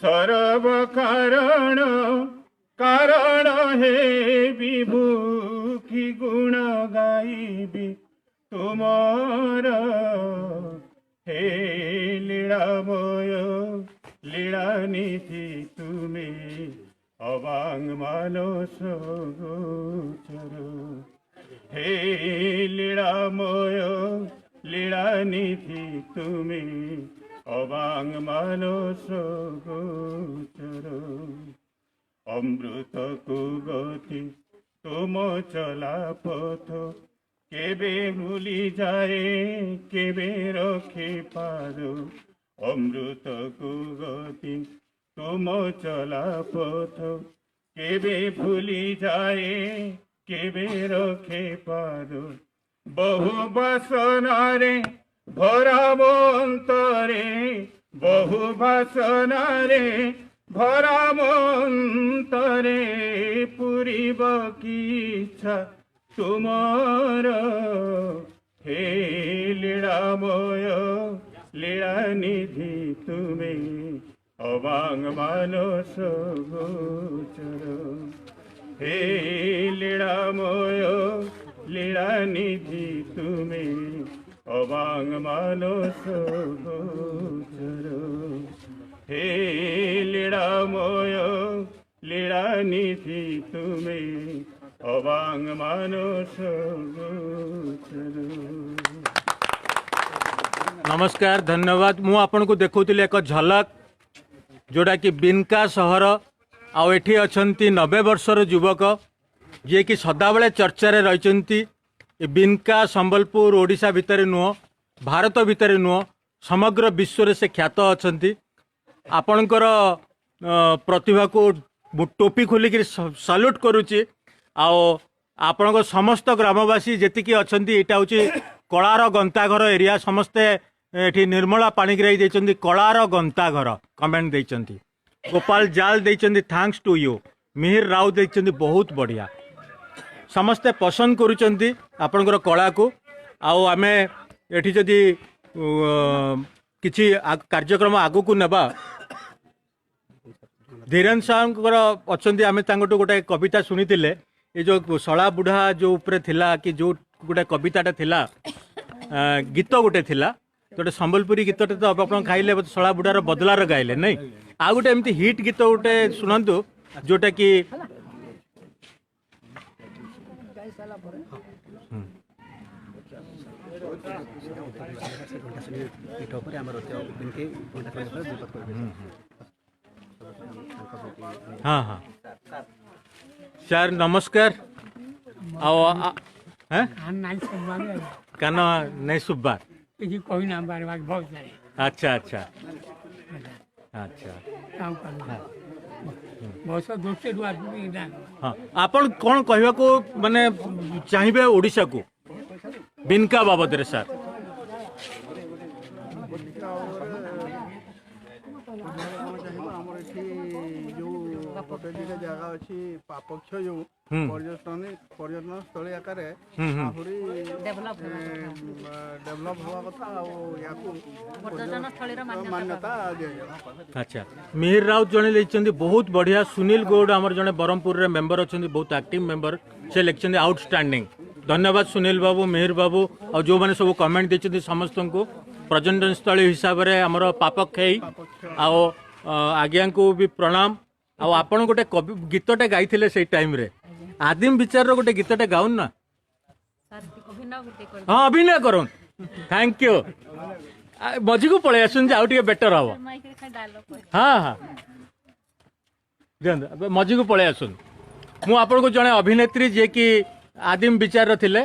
E: सर्व कारण हे विभु की गुण गाइबी तुमार हे लीलामय लीला निधि तुम्हें अवांग मानस गोचर हे लीलामय लीला निधि तुम्हें अवांग मानस गोचर अमृत को गति तुम चला पथ केबे भूली जाए केबे रखे पाद अमृत को गति तुम चला पथ केबे भूली जाए केबे रखे पाद बहु बासनारे भरा मंतरे बहु बासनारे भरा मंतरे पूरी की इच्छा तुमार हे लीलामय लीला निधि तुम्हें अवांग मानस गोचर हे लीलामय लीला निधि तुम्हें अवांग मानस गोचर हे लीलामय लीला निधि तुम्हें अवांग मानस गोचर
A: नमस्कार धन्यवाद मु आपन को देखौतिली एक झलक जोड़ा कि बिनका सहर आउ एठी अछंती 90 वर्षर युवक जे कि सदाबले चर्चा रे रहिचंती बिनका संबलपुर ओडिशा भितर नुह भारत भितर नुह समग्र विश्व रे से ख्यात अछंती आपणकर प्रतिभा को टोपी खोलिक साल्यूट करुच्ची आपण समस्त ग्रामवासी जी अच्छा यहाँ हूँ कलार गंताघर एरिया समस्ते ये निर्मला पाणिग्राही देते कलार गंताघर कमेंट देते गोपाल जाल देते thanks to you Mihir Rao देते बहुत बढ़िया समस्ते पसंद करुँच आपणकर कला को आमे ये जदि किछि कार्यक्रम आगु को नेबा धीरेन्द्र साहर अच्छे आम गोटे कविता शुणीले ये जो शला बुढ़ा जो उपरे थिला कि जो गोटे कविताटा थिला गीत गोटे थिला गोटे संबलपुरी गीतटे तो आप खाइले शला बुढ़ार बदलार गाइले नहीं आ गोटे एमती हिट गीत गोटे शुणु जोटा कि हाँ हाँ सर नमस्कार आओ हैं कान नहीं सुब्बा अच्छा अच्छा अच्छा हाँ आपण कौन कहवा को माने चाहिए ओडिशा को बिनका बाबद रे सर
H: ଜାଗା ଅଛି ପାପକ୍ଷ ଯୋଉ ପର୍ଯ୍ୟଟନ ସ୍ଥଳୀ ଆକାରରେ ଆହୁରି ଡେଭଲପ ହବା କଥା ଆଉ ୟାକୁ ମାନ୍ୟତା ଦିଆଯାଉ।
A: अच्छा मिहिर राउत जने लेचंदी बहुत बढ़िया सुनील गौड़ आमर जने बरहमपुर रे मेंबर अछंदी बहुत एक्टिव मेंबर से लेचंदी आउटस्टैंडिंग धन्यवाद सुनील बाबू मिहिर बाबू और जो माने सब कमेंट देचंदी समस्त को पर्यटन स्थली हिसाब रे हमर पापक्षय आ आज्ञा को भी प्रणाम आ आपण गोटे गीतटे गाइथिले से टाइम रे आदिम विचार रो गोटे गीतटे गाउन ना हाँ अभिनय करूँ थैंक यू मझी को पलि आसुन आउ टे बेटर हम हाँ हाँ मझी को पलि आसुन मु आपन को जने अभिनेत्री जे कि आदिम विचार थिले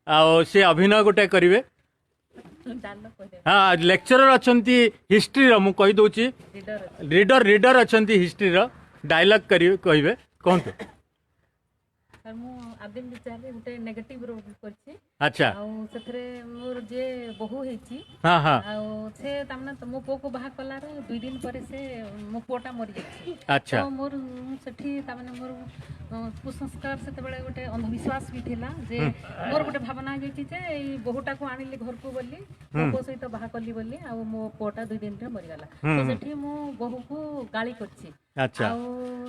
A: आ से अभिनय गोटे करिवे हाँ लेक्चरर अछंती हिस्ट्री रो मु कहि दोची रीडर अछंती हिस्ट्री रो डायलॉग करिवे कहिवे कोनते
I: सर मु आदिम विचार रे गुटे नेगेटिव रोल करछि
A: अच्छा
I: आ सेथरे मोर जे बहु हेछि
A: हाँ हाँ
I: आ से तामना त मो पो को बाहा कला रे 2 दिन परे से मो पोटा मरि गेछि
A: अच्छा
I: तो मोर सेठी तामने मोर कुसंस्कार सेते बेले गुटे अंधविश्वास भी थिला जे मोर गुटे भावना जेछि जे ई बहुटा को आनिले घर को बोली मो को सहित बाहा कली बोली आ मो पोटा 2 दिन रे मरि गला तो सेठी मो बहु को गाली करछि
A: अच्छा
I: आ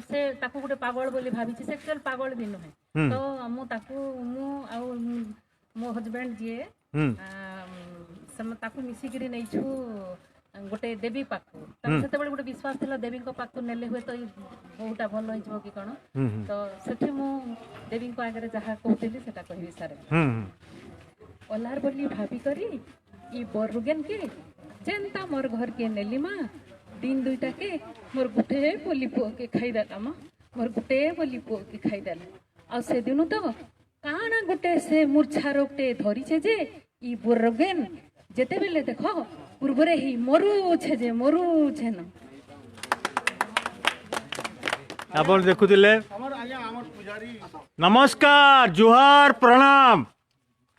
I: से ताको गुटे पागल बोली भाबिछि से एक्चुअल पागल भी नहे तो मु ताको मु आ मो हस्बैंड जे ताकू मिसिकी नहीं छु गोटे देवी पाखु सेते बेले गोटे विश्वास थिला देवी को पाखु नेले हुए तो बहुटा भल होइछो कि कोन तो सेठी मु देवी को आगे जहा कहथिली सेटा कहिबी सारे ओलार बोली भाभी करी ई बरुगेन के जेंता मोर घर के नेली मा दिन दुईटा के मोर गुटे बोली पो के खाई देला मा मोर गुटे बोली पो के खाई देला आ से दिनु तो काना गोटे से मूर्छा रोगटे धरी छे जे ई बरुगेन जेते बेले देखो पूर्वरे ही मरु छे जे मरु छे न
A: आपण देखुतिले नमस्कार जुहार प्रणाम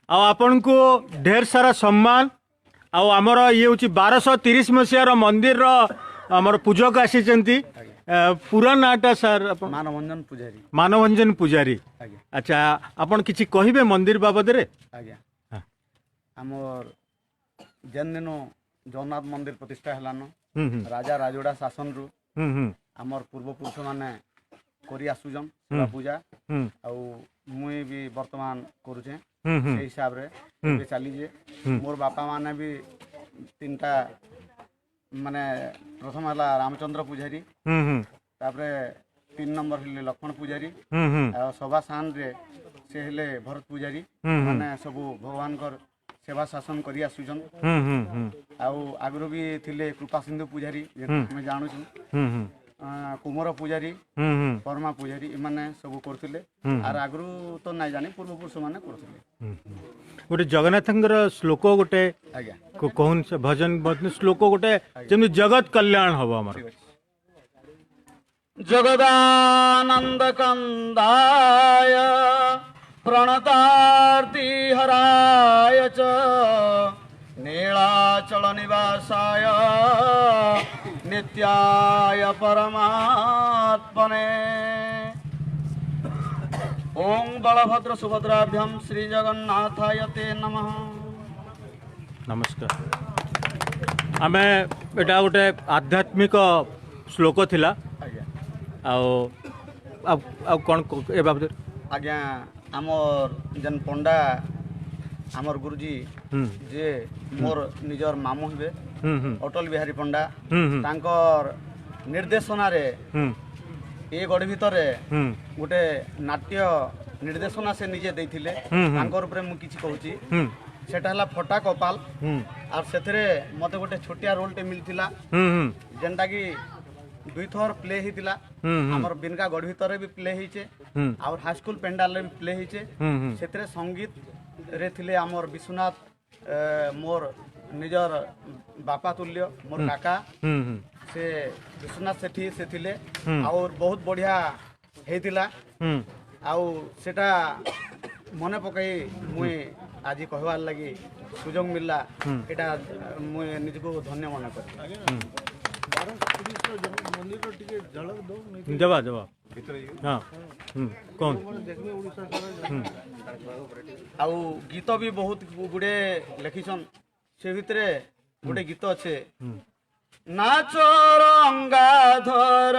A: आ आपण को ढेर सारा सम्मान आ हमर ये होची 1230 मसिया रो मंदिर रो हमर पूजक आसीचंती पूरा नाटा सर मानवरंजन पुजारी अच्छा आपण किछि कहिबे मंदिर बाबद रे
H: आज्ञा हमर जन्मदिन जगन्नाथ मंदिर प्रतिष्ठा हलानो राजा राजोड़ा शासन रु हमर पूर्व पुरुष माने करी आसुजन सेवा पूजा आ मुई भी वर्तमान करूचे से हिसाब रे चली जे मोर बापा माने भी 3टा माने प्रथम हला रामचंद्र पुजारी तापरे 3 नंबर हले लक्ष्मण पुजारी आ सभा स्थान रे से हले भरत पुजारी माने सब भगवान कर सेवा शासन करी आसुजन आउ आगरो भी थिले कृपा सिंधु पुजारी हम जानू छु कुमार पुजारी परमा पुजारी इमाने सब करथिले आर आगरो तो नै जानी पूर्व पुरुष माने करथिले
A: गोटे जगन्नाथंगर श्लोक गोटे
H: आज्ञा
A: कहून से भजन श्लोक गोटे जेमि जगत कल्याण हबो हमर
H: जगदानंद कंदाय प्रणतार्ति हराय च नीलाचल निवासाय नित्याय परमात्मने ओम बलभद्र सुभद्राभ्याम श्री जगन्नाथाय ते नमः
A: नमस्कार आमे एटा गोटे आध्यात्मिक श्लोक थिला
H: आज्ञा
A: आ कौन ए बाबद
H: आज्ञा आमर जेन पंडा आमर गुरुजी जे मोर निजर मामू हे अटल बिहारी पंडा तांकर निर्देशना रे ए गढ़ भितर गोटे नाट्य निर्देशना से निजे देथिले तांकर ऊपर मु किछि कहूची सेटा हला फटा कपाल आर सेथरे मते गोटे छोटिया रोल टे मिलथिला जेनटा की 2 थर प्ले हितिला हमर बिनका गढ़ भितर भी प्ले हिचे और हाई स्कूल पेंडाल रे भी प्ले हिचे सेथरे संगीत रे थिले हमर विश्वनाथ मोर निजर बापा तुल्य मोर काका से विश्वनाथ सेठी से थिले और बहुत बढ़िया हेतिला आउ सेटा मने पकाई मुई आज कहवार लगी सुजोग मिलला एटा मुई निजको धन्य मन कर
A: जवा जवा हाँ कौन
H: आउ गीत भी बहुत गुड़े लिखिछन से भितरे गोटे गीत अच्छे नाच रंगाधर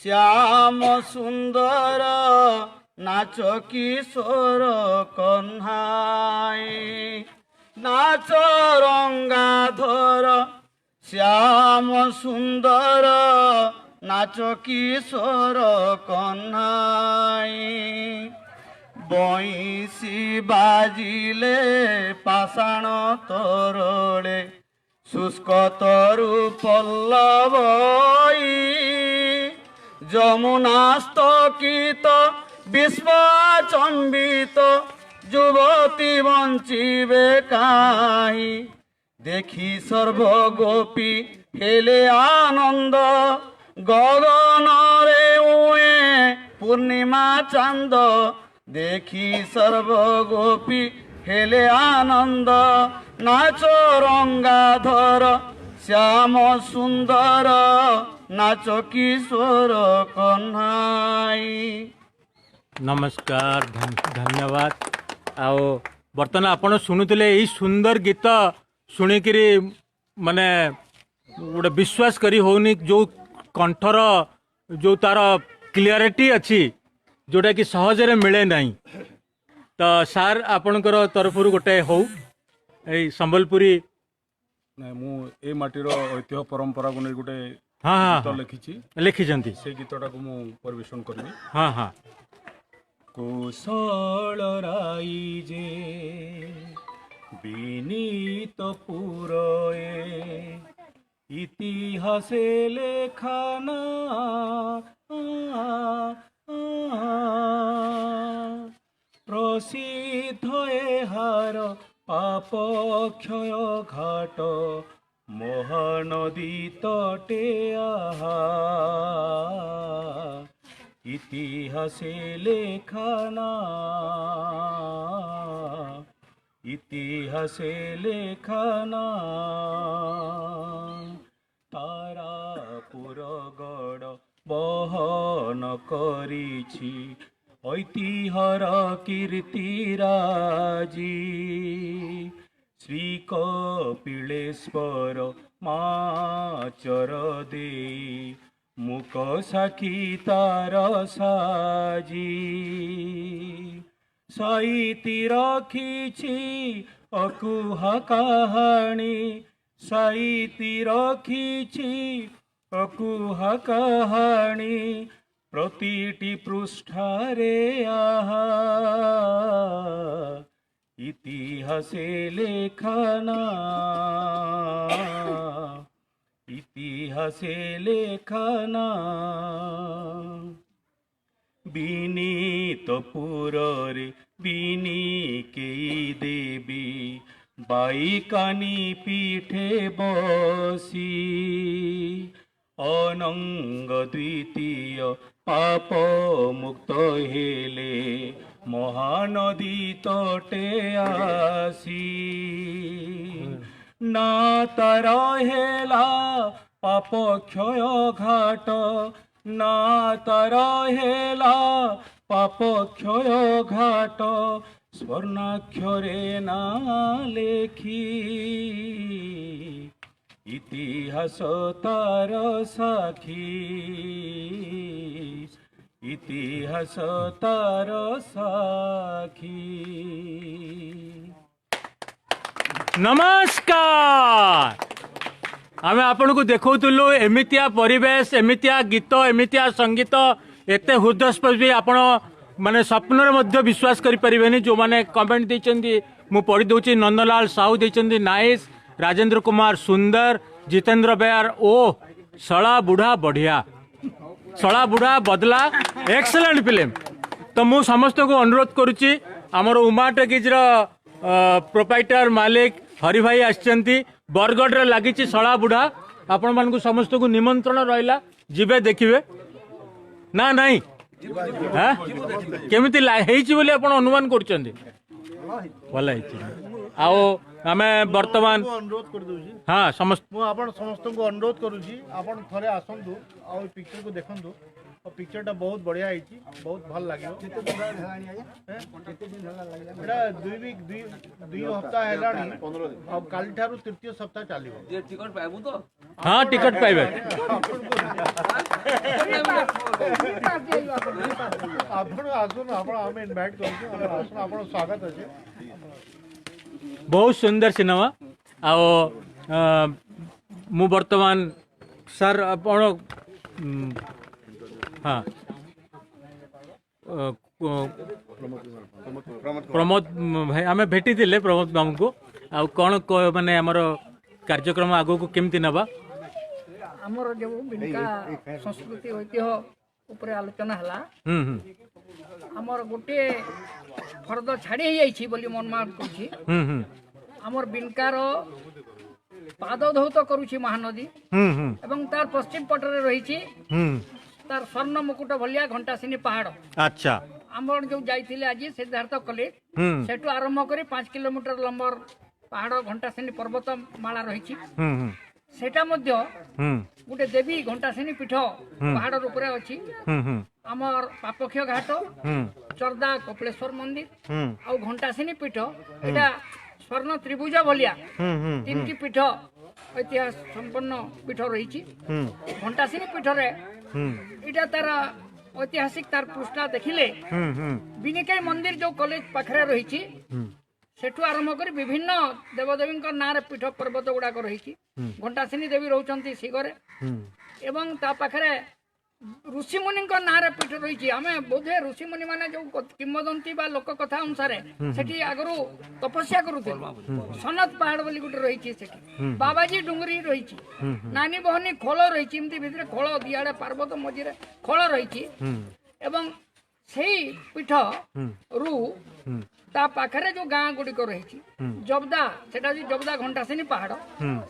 H: श्याम सुंदर नाच किशोर कन्हाई नाच रंगाधर श्याम सुंदर नाच किशोर कन्हाई बंशी बाजिले पाषाण तोरले शुष्क तरु पल्लवई যমুনাস্তকিত বিশ্বচম্বিত যুবতী বঞ্চিবে কাহি দেখি সর্বগোপী হেলে আনন্দ গগনরে উয়ে পূর্ণিমা চাঁদ দেখি সর্বগোপী হেলে আনন্দ নাচ রঙ্গাধর শ্যাম সুন্দর नाच किशोर कन्हाई।
A: नमस्कार धन्यवाद। आओ बर्तमान आपण शुणुले यही सुंदर गीत शुणिकी माने गोटे विश्वास करी होनी जो कंठर जो तार क्लियरिटी अच्छी जोटा कि सहजरे मिले नहीं तो सार आपणकर तरफ गोटे हो संबलपुरी
D: मु ए माटीर ऐतिह्य परंपरा को नहीं गोटे
A: हाँ
D: गीत लिखी
A: लिखिछंती
D: से गीतटा को मु परिवेशन करबी।
A: हाँ हाँ
D: कौशल राई जे विनीत पुरए इतिहासे लेखाना प्रसिद्ध एहार पाप क्षय घाट महानदी तटे आहा इतिहासे लेखाना इतिहासे लेखाना तारापुर गड़ बहन करिछि ऐतिह्यर कीर्तिराजी श्री कपिलेश्वर माचर दे मुक साखी तार साजी साइती रखिछि अकुहा कहानी साइती रखिछि अकुहा कहानी प्रतिटी पृष्ठारे आहा इतिहासे लेखना इतिहासे लेखना विनीत पुरे विनी के देवी बाईकानी पीठे बसी अनंग द्वितीय पाप मुक्त हेले महानदी तटे आसी ना तार हेला पाप क्षय घाट ना तार हेला पाप क्षय घाट स्वर्णाक्षरे ना लेखी ইতিহাস তার সাক্ষী ইতিহাস তার সাক্ষী
A: नमस्कार आमे आपन को देखौतुलु एमितिया परिवेश एमितिया गीत एमितिया संगीत एते हृदयस्पर्शी आपण माने स्वप्न मध्य विश्वास करि परिबेनी जो माने कमेंट दैचंदी मु पढि दउची नंदलाल साहू दैचंदी नाइस राजेंद्र कुमार सुंदर जितेंद्र बेयर ओ सड़ा बुढ़ा बढ़िया सड़ा बुढ़ा बदला एक्सीलेंट फिल्म तो मु समस्त को अनुरोध करुची हमर उमा टकीज प्रोपाइटर मालिक हरि भाई आछंती बरगढ़ रे लागिची सड़ा बुढ़ा आपण मान को समस्त को निमंत्रण रहिला जिबे देखिबे ना नहीं हां केमिति हेइची बोली आपण अनुमान करचंदी भला हेइची आओ आमे वर्तमान
E: अनुरोध कर दूची
A: हाँ समस्त
E: मु आपण समस्त को अनुरोध करूची आपण थरे आसंतु आ पिक्चर को देखंतु और पिक्चर टा बहुत बढ़िया आईची बहुत भल लागियो एटा दुई हफ्ता हेलानी 15 दिन अब काली ठारू तृतीय सप्ताह चलिबो
C: टिकट पाइबु तो
A: हाँ टिकट पाइबे
E: आपण आसुन आपण आमे इनवाइट करछु आसुन आपण स्वागत अछि
A: बहुत सुंदर सिनेमा आओ मु वर्तमान सर आपण हाँ प्रमोद भाई आम भेटी थिले प्रमोद बाबू को आ कौन माने हमर कार्यक्रम आगो को केमती नबा
J: हमर जो बिनका संस्कृति ऐतिह्य ऊपर आलोचना हला हमर गोटे फर्द छाड़ी जाइछि बोली मन मान करछि हमर बिनकार पाद धौत करूछि महानदी एवं तार पश्चिम पटरे रहिछि तार स्वर्ण मुकुट भलिया घंटासिनी पहाड़
A: अच्छा
J: हमर जो जाइथिले आज सिद्धार्थ कॉलेज सेटु आरंभ करी 5 किलोमीटर लंबर पहाड़ घंटासिनी पर्वत माला रहिछि सेटा मध्य गोटे देवी घंटासिनी पीठ पहाड़ ऊपर अछि हमर पापक्ष घाट चर्दा कपिलेश्वर मंदिर आ घंटासिनी पीठ एटा स्वर्ण त्रिभुज भलिया तीनटी पीठ ऐतिहास संपन्न पीठ रही घंटासिनी पीठ रे इटा तार ऐतिहासिक तार पृष्ठा देखिले बिनिकाई मंदिर जो कॉलेज पाखरे रही सेठू आरंभ कर विभिन्न देवदेवी ना पीठ पर्वत गुड़ाक रही घंटासिनी देवी रोचंती सिगरे एवं ता पाखरे ऋषिमुनि ना पीठ रही आम बोधे ऋषिमुनि माने जो किंवदंती बा लोक कथा अनुसार सेठी आगरू तपस्या करुते सनत पहाड़ बोली गोटे रही बाबाजी डुंगरी रही नानी बहनी खोल रही भितर खोल दिआड़े पार्वत मझीरे खोल रही एवं सेही पीठ रु ता पाखरे जो गाँ गुड़िक रही जबदा सेटा जबदा घंटासिनी पहाड़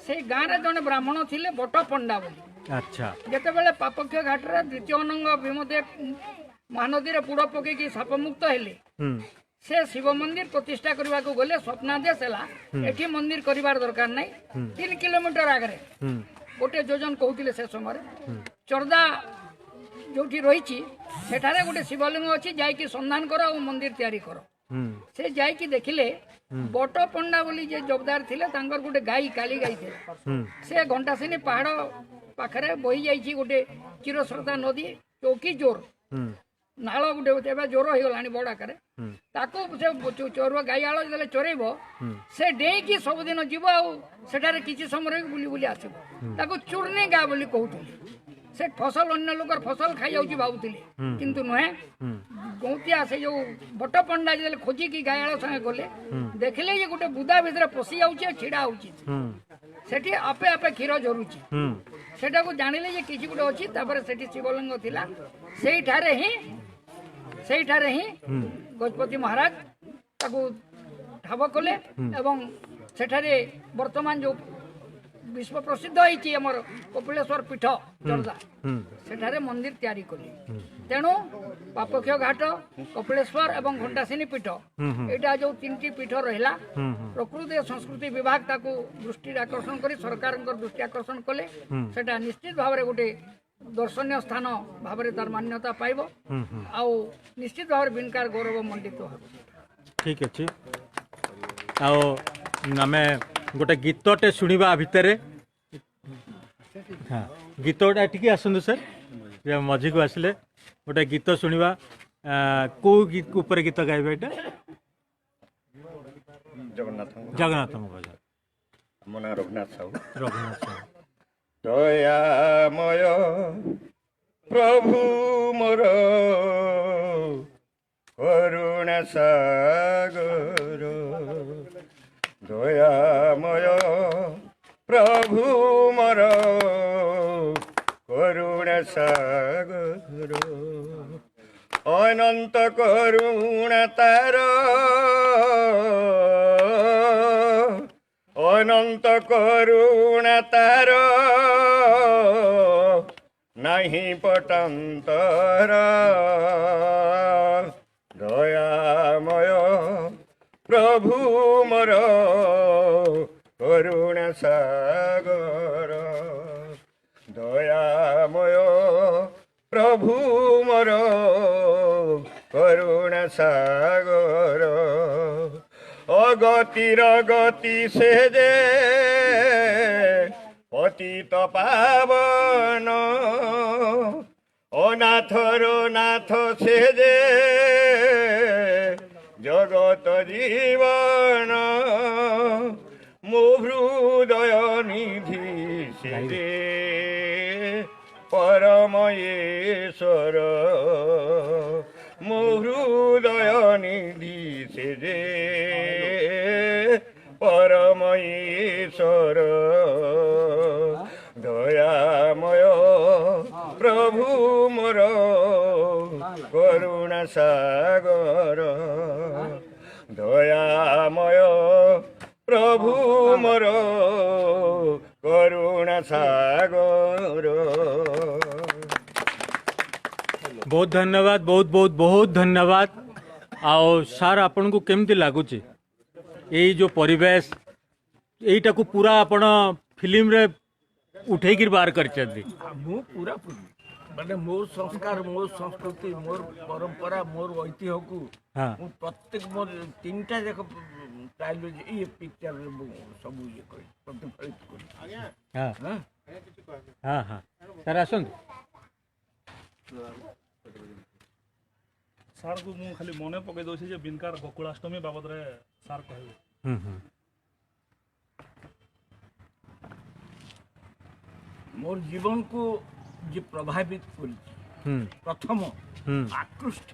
J: से गाँ रे जने ब्राह्मण थिले बट पंडा बोली
A: अच्छा
J: जेते बेले पापक्ष घाट रे द्वितीय अनंग भीमदेव महानदी रे बुड़ पकेकी साप मुक्त हेले से शिव मंदिर प्रतिष्ठा करबा को गले स्वप्नादेश हला एठी मंदिर करिवार दरकार नै 3 किलोमीटर आगरे गोटे योजन कहउतिले से समय चर्दा जोठी रहिछि सेठारे गोटे शिवलिंग अछि जाय कि संधान करो और मंदिर तैयारी करो से जाय कि देखिले बट पंडा बोली जे जबदार थिले तांकर गोटे गाई काली गाई थे से घंटासिनी पहाड़ पाखरे बही जाइछि गोटे चिरश्रद्धा नदी चौकी जोर नाल गोटे एबे जोर हो गलानी बड़ आकार ताको से चोरुआ गाई आलो जले चोरेबो से डेई कि सब दिन जीवो आ सेठारे किछि समय बुली बुली आसीबो ताको चूर्णी गा बोली कहउथि से फसल अन्य लोकर फसल खाई जाउछि भाबुथिले किंतु नहे गौतिया से जो बट पंडा जे खोजी की गाई आलो संगे गले देखले जे गोटे बुदा भितर पसी जाउछि छिडा होउछि सेठी आपे आपे क्षीर झरुछि सेटा को जानिले जे किछि गुटे अछि तापर सेठी शिवलिंग थिला सेही ठारे ही गजपति महाराज ताको ठाब कले एवं सेठारे वर्तमान जो विश्व प्रसिद्ध होइछि हमर कपिलेश्वर पीठ चर्दा सेठारे मंदिर तैयारी कले तेणु पापक्ष घाट कपिलेश्वर एवं घंटासिनी पीठ एटा जो तीनटी पीठ रहला प्रकृति संस्कृति विभाग ताको दृष्टि आकर्षण करी सरकार दृष्टि आकर्षण कले सेटा निश्चित भाव में गोटे दर्शनीय स्थान भाव में तार मान्यता पाइब आउ निश्चित भाव में बिनकार गौरव मंडित हो
A: ठीक अच्छे आओ आमे गोटे गीतटे शुणा भितर हाँ गीत गोटा टिके आसतु सर जे मझी को आसिले गोटे गीत शुणा को गीत ऊपर गीत गाइबे एटा जगन्नाथ भजन
C: ମୋ ନାଁ ରଘୁନାଥ ସାହୁ।
A: रघुनाथ साहू
C: ଦୟାମୟ ପ୍ରଭୁ ମୋର କରୁଣା ସାଗର ଦୟାମୟ ପ୍ରଭୁ ମୋର କରୁଣା ସାଗର ଅନନ୍ତ କରୁଣା ତାର ଅନନ୍ତ କରୁଣା ତାର ନାହିଁ ପଟାନ୍ତର ଦୟାମୟ ପ୍ରଭୁ ମୋର କରୁଣା ସାଗର ଦୟାମୟ ପ୍ରଭୁ ମୋର କରୁଣା ସାଗର অগতির গতি সে যে পতিত পাবন অনাথর নাথ সে যে জগত জীবন মো হৃদয় নিধি সে যে পরময়েশ্বর মো হৃদয় নিধি সে যে পরময়েশ্বর দয়াময় প্রভু মোর করুণা সাগর দয়াময় প্রভু মোর করুণা सागर
A: बहुत धन्यवाद बहुत धन्यवाद आओ सार आपन को केमती लगुच यही जो परिवेश यहीटा को पूरा आपण फिल्म रे उठे की बाहर कर
C: मु पूरा माने मोर संस्कार मोर संस्कृति मोर परंपरा मोर ऐतिह्य को
A: हाँ
C: मु प्रत्येक मोर तीनटा जाक ट्रायलॉजी ये पिक्चर रे सब ये कर प्रतिफलित कर
A: हाँ
C: हां
A: हाँ हाँ सर आसन
F: सार को मु खाली मने पके दोछि जे बिनकार गोकुलाष्टमी बाबद रे सार कहबो
C: मोर जीवन को जे प्रभावित कर प्रथम आकृष्ट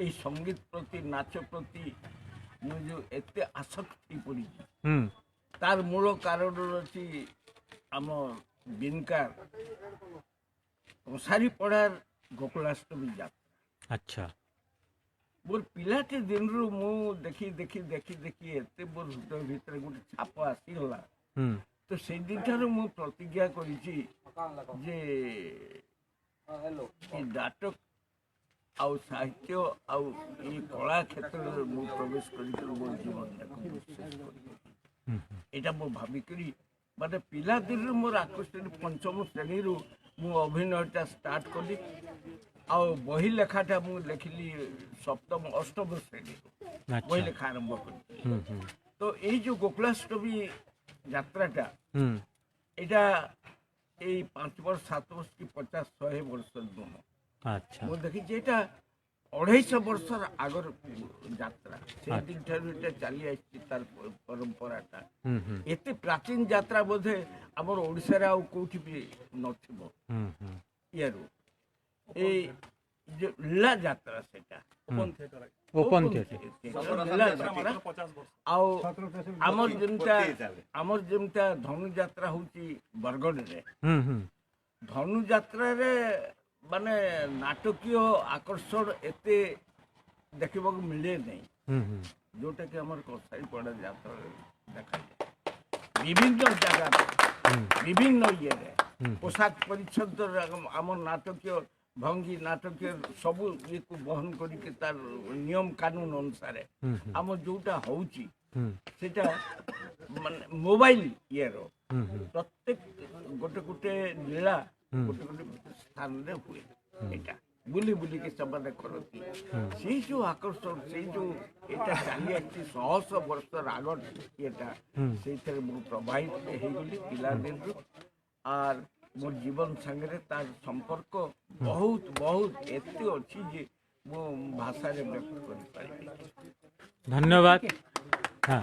C: ए संगीत प्रति नाच प्रति मु जो एते आसक्ति पड़ी तार मूल कारण अछि आम बिनकार सारी पढ़ार गोकुलाष्टमी जात्रा
A: अच्छा
C: मोर पिलाटे दिन रु मु देखी देखी देखी देखी एते मोर हृदय भीतर गोटे छाप आसीगला तो से दिन ठार मु प्रतिज्ञा करिछि जे नाटक आउ साहित्य आउ ये कला क्षेत्र मु प्रवेश करी मोर जीवन एटा मु भाबी करी माने पिला दिन मोर आकृष्ट पंचम श्रेणी रु मु अभिनयटा स्टार्ट कली आउ बही लेखाटा मु लिखली सप्तम अष्टम श्रेणी बही लेखा आरंभ कली तो ये जो गोकुलाष्टमी यात्राटा एटा এই 5 वर्ष 7 वर्ष की 50-100 वर्ष दोन
A: अच्छा
C: मु देखी जेटा 250 वर्षर आगर यात्रा से दिन ठार एटा चली आछि तार परंपराटा एते प्राचीन यात्रा बोधे हमर ओडिसा रे आ कोठी भी नथिबो यारो ए जो लीला यात्रा सेटा
A: ओपन थिएटर
C: लीला यात्रा
F: 50 वर्ष
C: आउ हमर जेमता धनु यात्रा होची बरगड रे धनु यात्रा रे माने नाटकीय आकर्षण एते देखिबा को मिले नहीं जोटा कि हमर कसाई पड़ा यात्रा देखा विभिन्न जगह विभिन्न ये रे पोशाक परिच्छद हमर नाटकीय भंगी नाटकीय सब ये को बहन करी के तार नियम कानून अनुसार हम जोटा होची सेटा माने मोबाइल ये रो प्रत्येक गोटे गोटे लीला गोटे गोटे स्थान रे हुए एटा बुली बुली के सबने करती से जो आकर्षण से जो एटा चाली आछि 100 वर्ष आगर एटा से मु प्रभावित हे गली पिला दिन आर मोर जीवन संगे तार संपर्क बहुत बहुत एते अच्छी जे मो भाषा रे व्यक्त कर पारि।
A: धन्यवाद। हाँ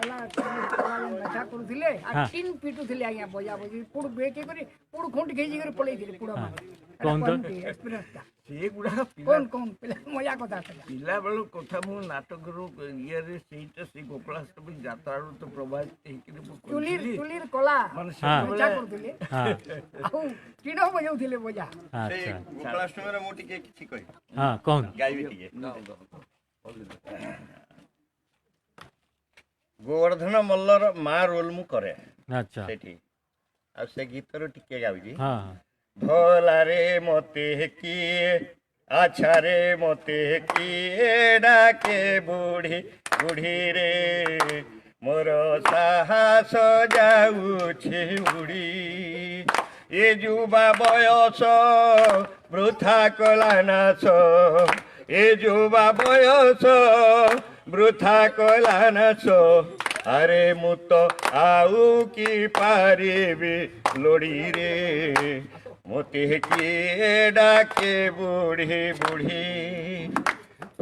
J: नशा करुले टीन पिटुले आज्ञा बजा बजी पुड़ बेचे कर पुड़ खुंट खेजी कर पलैथिले पुड़
A: कौन तो
J: एक्सपीरियंस ता
C: से गुडा
J: कौन कौन मजा कथा
C: पिला बेलू कथा मु नाटक रो ये रे सेटा से गोकुलाष्टमी यात्रा रो तो प्रभावित हेकि
J: तुलीर कला मजा करुले आउ टीनो बजाउथिले बजा।
A: अच्छा
B: गोकुलाष्टमी रे मु टिके किछि कहि
A: हाँ कौन
B: गाइबे टिके गोवर्धन मल्लर माँ रोल मु करे
A: अच्छा
B: सेठी आ से गीत रो टिके गाउजी
A: हाँ
B: भोला रे मोते किए अच्छा रे मोते किए डाके बूढ़ी बूढ़ी रे मोर साहस जाऊछि उड़ी ए जुबा बयस वृथा कला नाश ए जुबा बयस वृथा कला नाश अरे मु तो आउ की पारिबी लोड़ी रे मोते किए डाके बूढ़ी बूढ़ी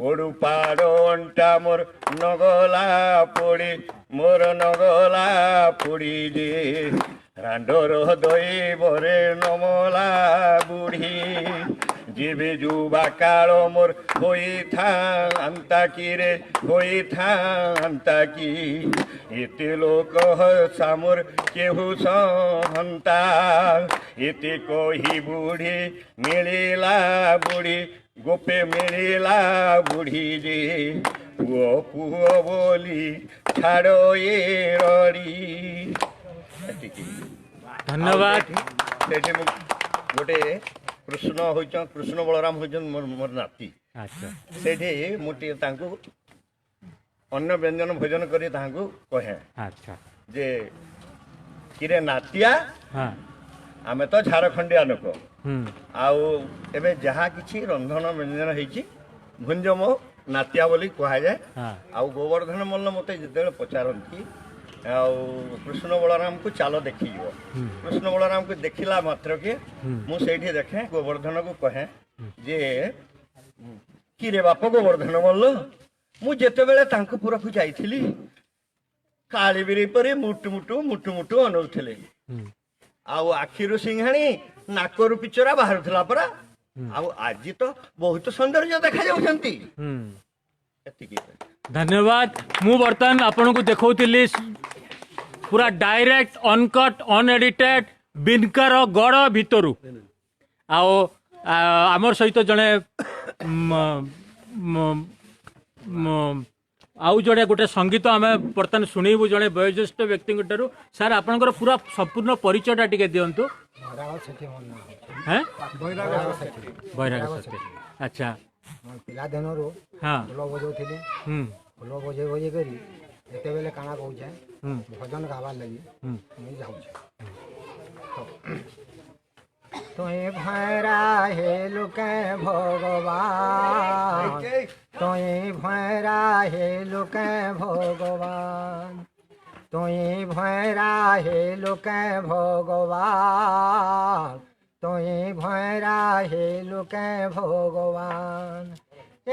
B: ओडू पाड़ो अंटा मोर नगला पोड़ी मोर नगला पोड़ी जे रांडोर दई बरे नमला बुढ़ी जीवे जुबा काल मोर होई था अंता की रे होई था अंता की इति लोक सामोर केहू सहंता इति कोही बुढ़ी मिलिला बुढ़ी गोपे मिलिला बुढ़ी जे पुओ पुओ बोली छाड़ो ये रड़ी।
A: धन्यवाद।
B: सेठी गोटे कृष्ण होइछन कृष्ण बलराम होइछन मोर नाती
A: अच्छा
B: सेठी मुटी तांको अन्न व्यंजन भोजन करी तांको कहे
A: अच्छा
B: जे किरे नातिया
A: हाँ
B: आमे तो झारखंडिया लोक आउ एबे जहा किछि रंधन व्यंजन ହେଇछि भुंजमो नातिया बोली कहा जाए
A: हाँ
B: आउ गोवर्धन मल्ल मते जेते पचारंती आउ कृष्ण बलराम को चाल देखी जो कृष्ण बलराम को देखिला मात्र के मु सेठी देखे गोवर्धन को कहे जे कि रे बाप गोवर्धन मल्ल मु जेते बेले तांको पुरा को जाईथिली काली बिरी परे मुटु मुटु मुटु मुटु अनौथिले आउ आखिरु सिंहाणी नाकरु पिचरा बाहर थला परा आउ आज तो बहुत सौंदर्य देखा जाउछंती एतिकी।
A: धन्यवाद। मु बर्तमान आपन को देखौतिली पूरा डायरेक्ट अनकट अनएडिटेड बिनकर गड़ भितरु आओ आमर सहित जड़े आउ जड़े गोटे संगीत आम बर्तमान शुणु जड़े वयोज्येष्ठ व्यक्ति सार आपंकर पूरा संपूर्ण परिचयटा टिके दिंतु। बैराग सेठी अच्छा
K: पिला दिनरू
A: हाँ
K: फुल बजाउଥିଲି फुल बजे बजे करी ଯେତେବେଳେ କାଣା କହୁଛେ ଭଜନ ଗାବାର୍ ଲାଗି ମୁଇଁ ଯାଉଛେ ତୁଇ ଭୈରା ହେଲୁ କେ ଭଗବାନ ତୁଇ ଭୈରା ହେଲୁ କେ ଭଗବାନ ତୁଇ ଭୈରା ହେଲୁ କେ ଭଗବାନ तुई भैरा हेलु के भगवान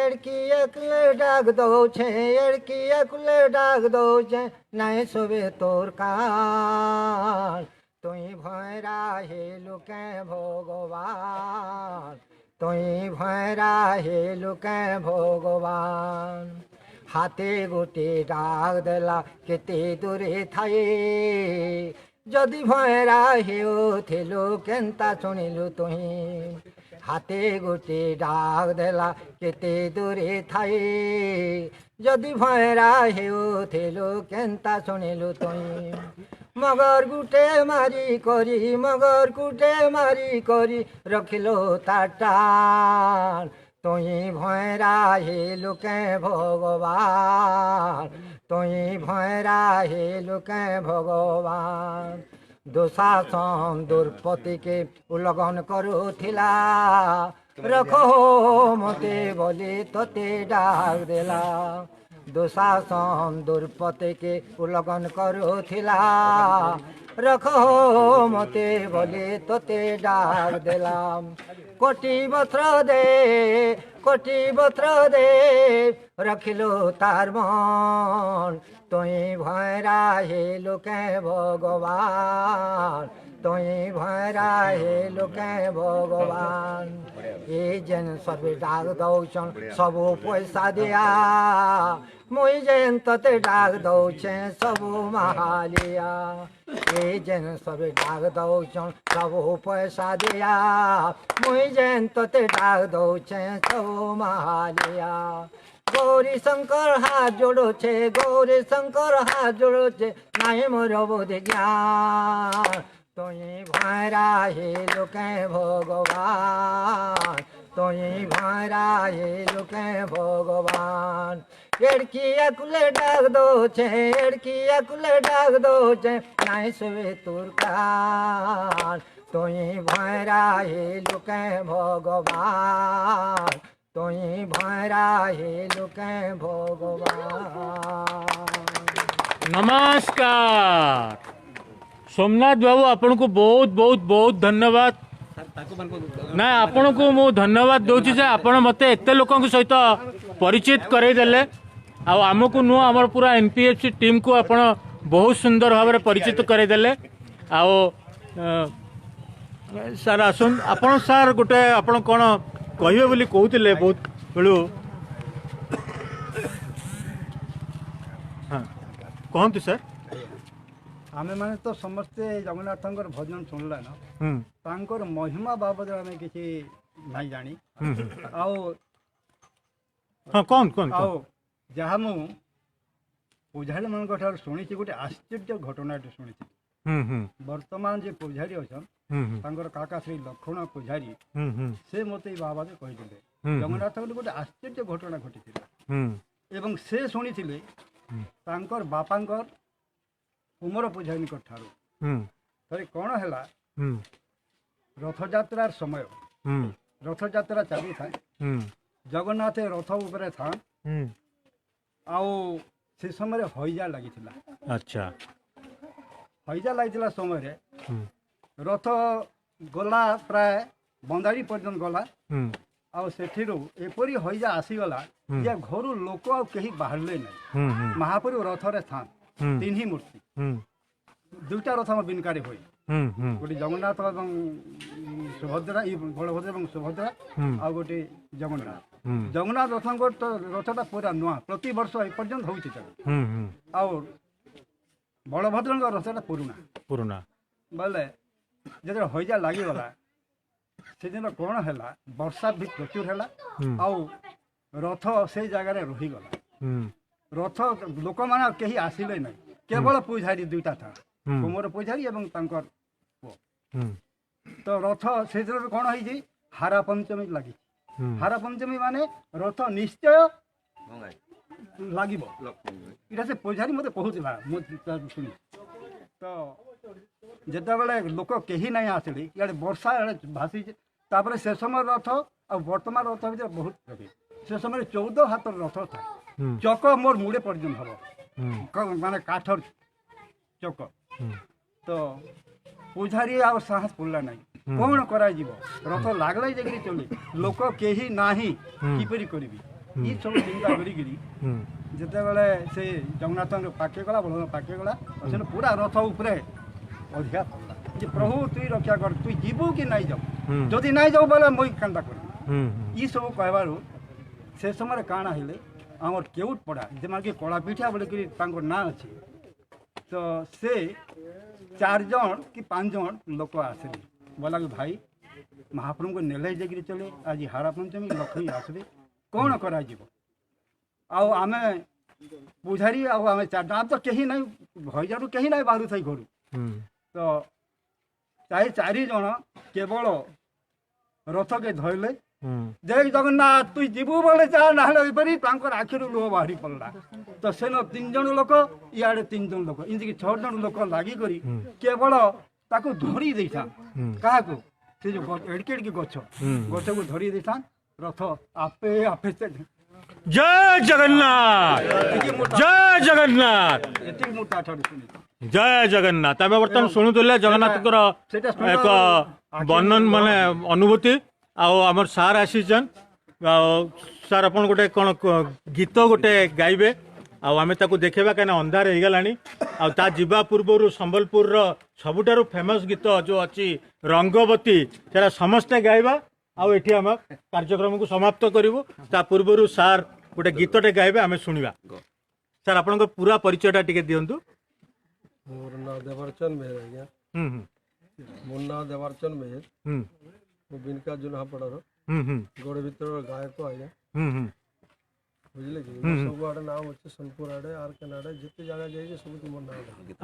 K: एड़की एकले डाक दौछे एड़की एकले डाक दौछे नहीं सोबे तोर कान तुई भैरा हेलु के भगवान तुई भैरा हेलु के भगवान हाथे गोटे डाक देला केते दूरे थाए जदि भैरा हेउथिलु केन्ता शुणिलु तुही हाथे गोटे डाक देला केते दूरे थाए जदि भैरा हेउथिलु केन्ता शुणिलु तुही मगर गुटे मारी करी रखिलो ताटान तुही भैरा हेलु के भगवान तुई भैरा हेलु के भगवान दुशासन दुर्पति के उल्लंघन करुथिला रखो मते बोली तोते डाक देला दुशासन दुर्पति के उल्लंघन करुथिला रखो मते बोले तोते डाक दिलाम कोटी बत्र दे रखिलो तार मन तुई भैरा हेलो के भगवान तुई भैरा हेलो के भगवान ये जेन सब डाक दौछन सब पैसा दिया मुई जेन तते डाक दौछे सब महालिया ये जेन सब डाक दौछन सब पैसा दिया मुई जेन तते डाक दौछे सब महालिया गौरी शंकर हाथ जोड़ो छे गौरी शंकर हाथ जोड़ो छे नाई मोर बुद्धि ज्ञान तुई भैरा हेलो के भगवान तुई भैरा हेलो के भगवान एड़किया कुले डाक दो छे एड़किया कुले डाक दो छे नाई सुवे तुरकान तुई भैरा हेलो के भगवान तुई भैरा हेलो के भगवान।
A: नमस्कार सोमनाथ बाबू आपन को बहुत बहुत बहुत धन्यवाद ना आपन को मु धन्यवाद दउछि जे आपन मते एते लोकन सहित परिचित करे देले आ हमकु नु हमर पूरा एनपीएफसी टीम को आपन बहुत सुंदर भाव परिचित करे देले आ सर आसन आपन सर गोटे आपन कोन कहिबे बोली कहउतिले बहुत बेलु हां कहंतु सर
H: आमे माने तो समस्ते जगन्नाथंकर भजन सुनला ना तांकर महिमा बाबद आमे किछि नाही जानी आओ
A: हां कौन
H: आओ जहा मु पुजारी मन कठार सुनी गोटे आश्चर्य घटना शुणी वर्तमान जे पुजारी अच्छा तांकर काका श्री लक्ष्मण पुजारी से मते बाबा कहीदेले जगन्नाथ गोटे आश्चर्य घटना घटी एवं से शुणी तांकर बापांकर कुमर पुजारी ठारू थे कौन है रथयात्रार समय रथयात्रा चली था जगन्नाथ रथ उपरे था आओ से समय हईजा लगी
A: अच्छा
H: हईजा लगी समय रथ गला प्राय बंदाड़ी पर्यटन गला आउ सेठिरु एपरी हईजा आसीगला जे घर लोक आ कहीं बाहरले नहीं महाप्रभु रथरे था तीन ही मूर्ति दुईटा रथ बिनकारी हुई गोटे जगन्नाथ एवं सुभद्रा बलभद्र एवं सुभद्रा आ गोटे जगन्नाथ जगन्नाथ रथटा पूरा नुआ प्रति वर्ष एपर्यंत होउछि आउ बलभद्र रथटा पुराना बोले जब हईजा लगिगला से दिन कौन है वर्षा भी प्रचुर है आउ रथ से जगार रहीगला रथ लोक मैंने कहीं आसिले नहीं केवल पुजारी दुईटा था कुमर पुजारी एवं तांकर पुओ तो रथ से कौन है हारा पंचमी लगी हारा पंचमी माने रथ निश्चय लगे इटा से पुजारी मत कहूला शुणी तो जिते बड़े लोक कहीं नहीं आसिले इे वर्षा भासी से समय रथ आ वर्तमान रथ भर बहुत से समय 14 हाथ रथ था चक मोर मुड़े पर्यटन हम माने काठर चक तो पुजारी आ साहस पड़ला नहीं कौन करा रथ लागले जाकि चली लोक कहीं नाही किपरि करिबी ई सब चिंता करिगिरी जते बेले से जगन्नाथ पाखे गला बलराम पाखे गला से पूरा रथ उपरे अधिका पड़ला जे प्रभु तुई रक्षा कर तुई जीवू कि नहीं जाऊ जदि नहीं जाऊ बोले मुई कांदा कर ई सब कहबारु से समय काना हेले आमर केउट पड़ा जमा कि कलापीठा बोलिकी ना अच्छी तो से 4 जन कि 5 जन लोक आसले बोला कि भाई महाप्रभु को नेले जाकि चले आज हारा पंचमी लक्ष्मी आसबे कौन करा आउ आमे पुजारी आमे 4 तो कहीं नहीं भईजारू कहीं नहीं बाहर थी घर तो 4 जन केवल रथ के धरले जय जगन्नाथ तुई जीवू बोले जा ना आखिर लुह बाहरी पड़ा तो से 3 जन लोक इे 3 जन लोक इनकी 6 जन लोक लगिक केवल ताको धरी दे था क्या से जो एड़के एड़के गछ को धरी दे था रथ आपे आपे
A: जय जगन्नाथ जय जगन्नाथ
H: ये मोटा ठाड़ सुनी
A: जय जगन्नाथ आम बर्तमान शुणुले जगन्नाथ एक वर्णन माने अनुभूति आमर सार आसीचन सार अपन गोटे कौन गीत गोटे गाइबे आम देखा कहीं अंधार हो गला जीवा पूर्व संबलपुर सबुठारु फेमस गीत जो अच्छी रंगवती से समस्ते गाइबा आठी आम कार्यक्रम को समाप्त करूँ ता पूर्व सार गोटे गीतटे गाइबे आम शुणा सार आप पूरा परिचयटा टिके दिंतु
L: मोर ना देवरचंद मेहर आज्ञा मोर ना देवरचंद मेहर मो बिनका जुनापड़ार गोड़ भीतर गायक आज्ञा बुझले कि सब आड़े नाम अच्छे सोनपुर आड़े आर केन आड़े जिते जगह जाइए सब मोर नाम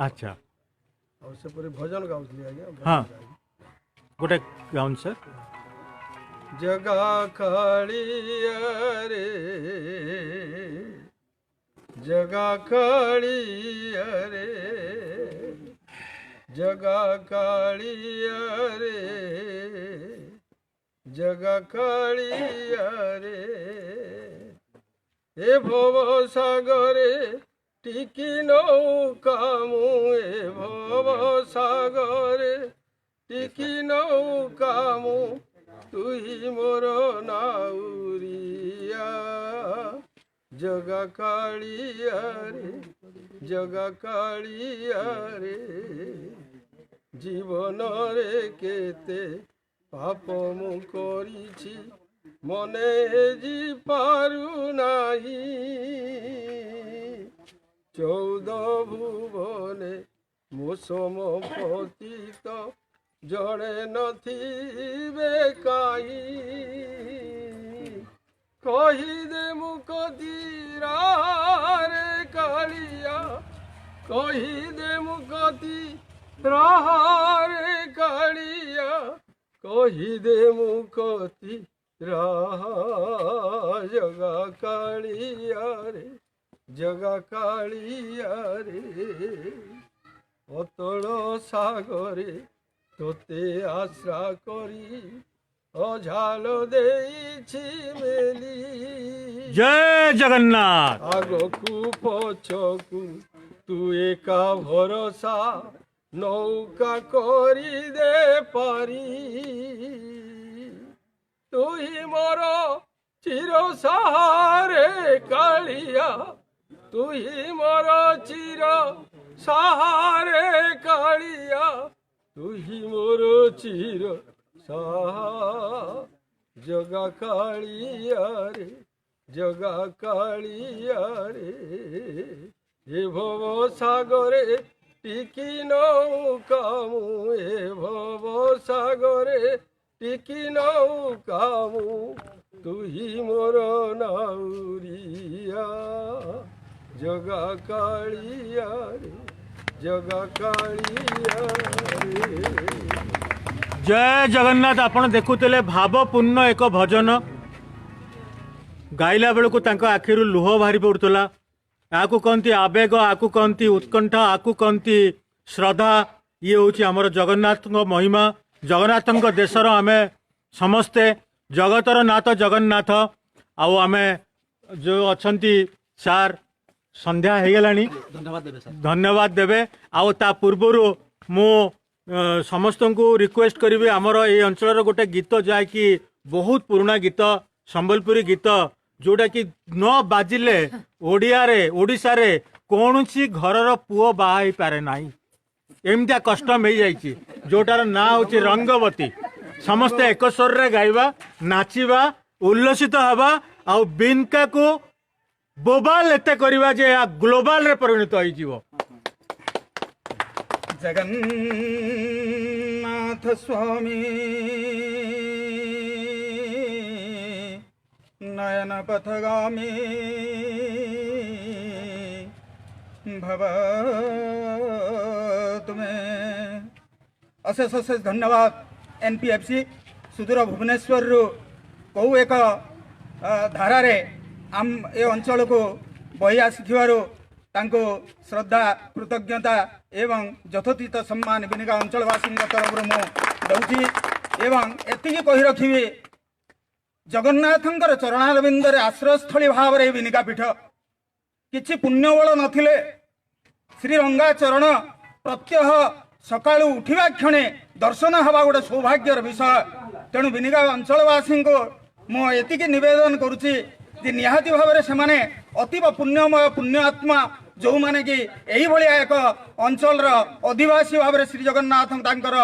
A: अच्छा
L: और से परी भजन गाउथली आज्ञा
A: हाँ गोटे गाउन सर
L: जगा खाली रे जगा काली रे जगा काली रे जगा काली रे ए भव सागरे टिकी नौका मु ए भव सागरे टिकी नौका मु तुही मोर नाउरिया जगा कालिया रे जगा कालिया रे जीवन रे केते पाप मु करिछि मने जी पारु नाही 14 भुवने मो सम पतित जड़े नथिबे काई कहीदे मुकदीरा रे कालिया कहीदे मुकदीरा रे कालिया कहीदे मुकदीरा जगा कालिया रे जगा कालिया रे अतल सागरे तोते आश्रा करी अझाल देइछि मेली
A: जय जगन्नाथ
L: आगकु पछकु तू एका भरोसा नौका करी दे पारी तुही मोर चिर सहारे कालिया तुही मोर चिर सहारे कालिया तुही मोर चिर जगा कालिया रे जगा कालिया रे हे भव सागरे टिकी नौका मु हे भव सागरे टिकी नौका मु तुही मोर नाउरिया जगा कालिया रे जगा कालिया रे
A: जय जगन्नाथ आपण देखुले भावपूर्ण एक भजन गाइला बेलू आखिर लुह बाहरी पड़ूला आपको कहती आवेग आपको कहती उत्कंठा आपको कहती श्रद्धा ये हूँ आमर जगन्नाथ महिमा जगन्नाथ देशर आम समस्ते जगतर नाथ जगन्नाथ आउ आम जो अच्छा सार संध्या हो गलानी धन्यवाद देवे आउ ता पूर्व मु समस्त को रिक्वेस्ट करी आमर ये अंचल गोटे गीत जाकि बहुत पुराना गीत संबलपुरी गीत जोटा कि न बाजिले ओडिशा रे कौन सी घरर पुओ बाहा पारे ना एमती कष्टम हो जाइए जोटार ना हूँ रंगवती समस्ते एक स्वर रे गाइबा नाचिबा उल्लसित हवा आउ बिनका को बोबाल एते करवा जे ग्लोबाल रे परिणत हो
M: जगन्नाथ स्वामी नयन पथगामी भव तुम्हें अशेष अशेष धन्यवाद एनपीएफसी सुदूर भुवनेश्वर कौ एक धारा आम ए अंचल को बही आसिथिबारु तांको श्रद्धा कृतज्ञता एवं यथोचित सम्मान बिनिका अंचलवासी तरफ मुझे एवं एति कही रखी जगन्नाथंकर चरणारविंदरे आश्रयस्थली भाव बिनिका पीठ किछि पुण्यबल नथिले श्री रंगा चरण प्रत्यह सकाळू उठिबा क्षणे दर्शन हवा गोटे सौभाग्यर विषय। तेणु बिनिका अंचलवासी को मु एतिकी निवेदन करुच्ची जे निहाती भाव से अतीब पुण्यमय पुण्य आत्मा जो माने कि यही भलिया एक अंचल अधिवासी भाव में श्री जगन्नाथ तांकर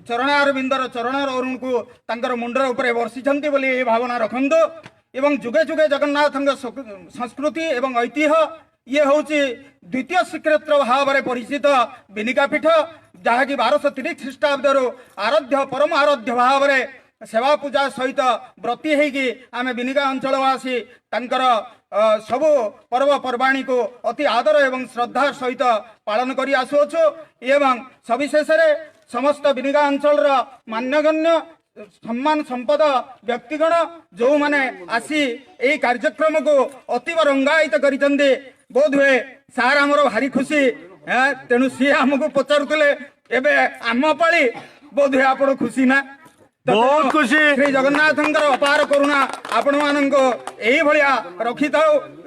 M: चरणारविंदर चरणर अरुण को तांकर मुंडर उपरे वर्षिछंती बोली ये भावना रखंतु एवं जुगे जुगे जगन्नाथ संस्कृति एवं ऐतिह्य ये हूँ द्वितीय श्रीक्षेत्र भाव में परिचित बिनिका पीठ जहाँकि 1230 ख्रीष्टाब्द आराध्य परम आराध्य भाव में सेवा पूजा सहित व्रती होगी आम बिनिका अंचलवासी तांकर सबु पर्वपर्वाणी को अति आदर एवं श्रद्धा सहित पालन करी आसुअछु एवं सविशेष समस्त बिनिका अंचल मान्यगण्य सम्मान संपद व्यक्तिगण जो माने आसी यही कार्यक्रम को अतीव रंगायित करिसेंते बोध हुए सार आमर भारी खुशी तेणु सी आमको पचारुले एबे आम पाली बोध हुए आपण खुशी ना
A: बहुत खुशी
M: श्री जगन्नाथ अपार करुणा आपण मान भलिया रखी था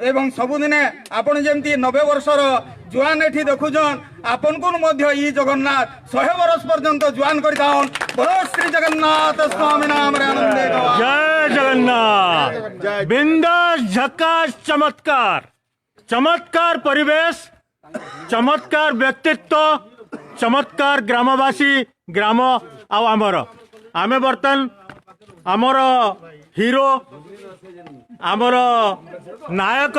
M: एवं सबुदिने आपण जमती 90 वर्षर जुआन एठी देखुछन आपन को मध्य ई जगन्नाथ 100 वर्ष पर्यंत जुआन करि थाउन बोलो श्री जगन्नाथ स्वामी नाम रे आनंदे
A: जय जगन्नाथ बिंदास झकास चमत्कार चमत्कार परिवेश चमत्कार व्यक्तित्व चमत्कार ग्रामवासी ग्राम आमर आमे बर्तन आमर हीरो आमर नायक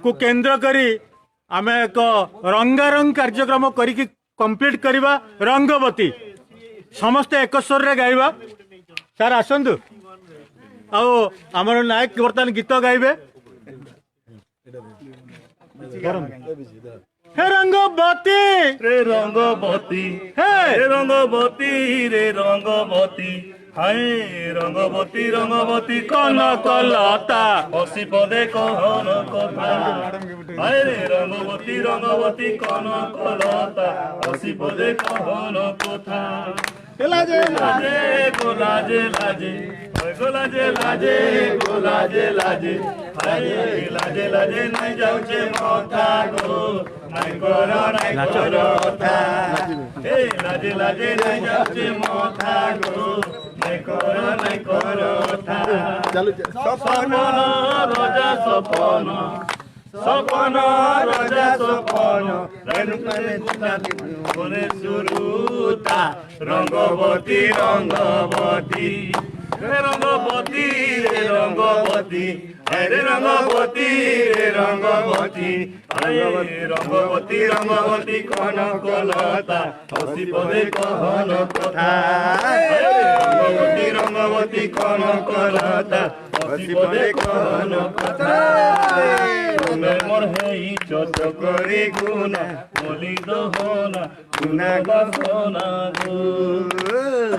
A: को केंद्र करी आमे एक रंगारंग कार्यक्रम करिकी कंप्लीट करिबा रंगवती समस्ते एक स्वर रे गाइबा सर आसंतु आओ आमर नायक बर्तन गीत गाइबे हे रंगवती
F: रे रंगवती हे रंगवती रे रंगवती हाय रंगवती रंगवती
A: कनकलता
F: हसी पदे कहन कथा हाय रे रंगवती कनकलता हसी पदे कहन कथा लाजे लाजे गोलाजे लाजे गोलाजे लाजे गोलाजे लाजे हाय लाजे लाजे नहीं जाउचे माथा गो नहीं करो था ए लाजे लाजे नहीं जाउचे माथा गो नहीं करो था सपन राजा सपन सपन राजा सपन रेणुकाने सुरुता रंगवती रंगवती रंगवती रे रंगवती अरे रंगवती रे रंगवती रंगवती रंगवती कनकलता हसी पदे कहन कथा रंगवती कनकलता हसी पदे कहन कथा तुमे मोर हेई चटकरी गुना बोली दहना गुना गसना गो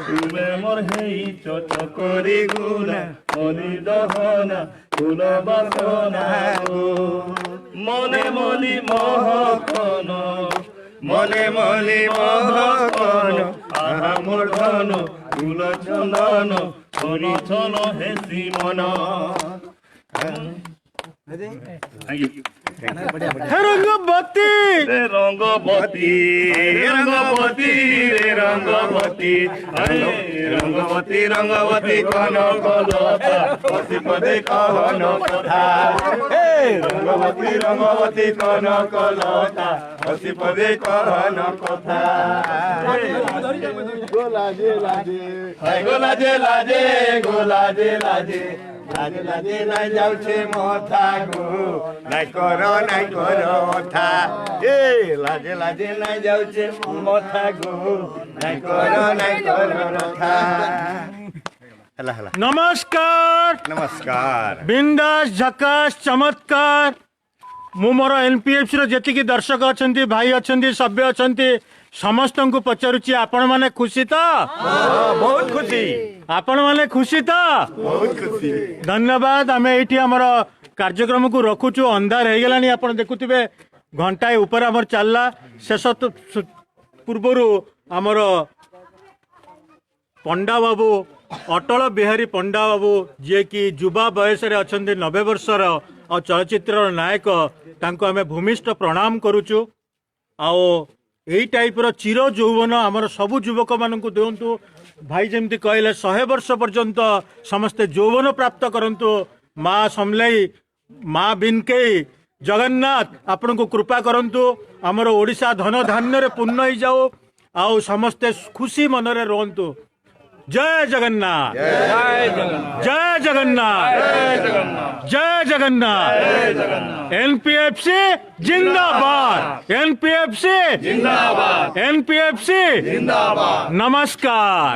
F: तुमे मोर हेई चटकरी गुना बोली दहना गुना बसना गो मने मली महकन मने मली महकन आहा मोर धन फूल चंदन परिछन हेसी मन
A: रंगवती
F: रे रंगवती रंगवती रे रंगवती रंगवती रंगवती कनकलता हसी पदे कहन कथा रंगवती कनकलता हसी पदे कहन कथा गोलाजे लाजे गोलाजे लाजे गोलाजे लाजे लाजे लाजे नहीं जाउछे माथा गो नहीं करो था ए लाजे लाजे नहीं जाउछे माथा गो नहीं करो था हला हला
A: नमस्कार
H: नमस्कार
A: बिंदास झकास चमत्कार मु मोर एनपीएफसी रो जेतिकी दर्शक अछंती भाई अछंती सभ्य अछंती समस्त को पचारुची आपण माने खुशी तो
H: बहुत खुशी
A: आपण माने खुशी तो
H: बहुत खुशी
A: धन्यवाद आम ये आमर कार्यक्रम को रखुचु अंधार हो गलानी आप देखुवे घंटाए ऊपर आमर चलला शेष पूर्वर आमर पंडा बाबू अटल बिहारी पंडा बाबू जी कि युवा बयस 90 वर्षर और चलचित्र नायक तांको आमे भूमिष्ठ प्रणाम करुचु आओ एई टाइप रो चिर यौवन आमर सबु युवक मानक दिंतु भाई जमती कहले 100 वर्ष पर्यंत समस्ते यौवन प्राप्त करंतु माँ समलई माँ बिनकेई जगन्नाथ आपण को कृपा करंतु आमर ओडिशा धन धान्य रे पूर्ण हो जाओ आओ समस्ते खुशी मनरे रहंतु। जय जगन्नाथ जय जगन्नाथ जय जगन्नाथ एनपीएफसी जिंदाबाद एनपीएफसी जिंदाबाद एनपीएफसी जिंदाबाद नमस्कार।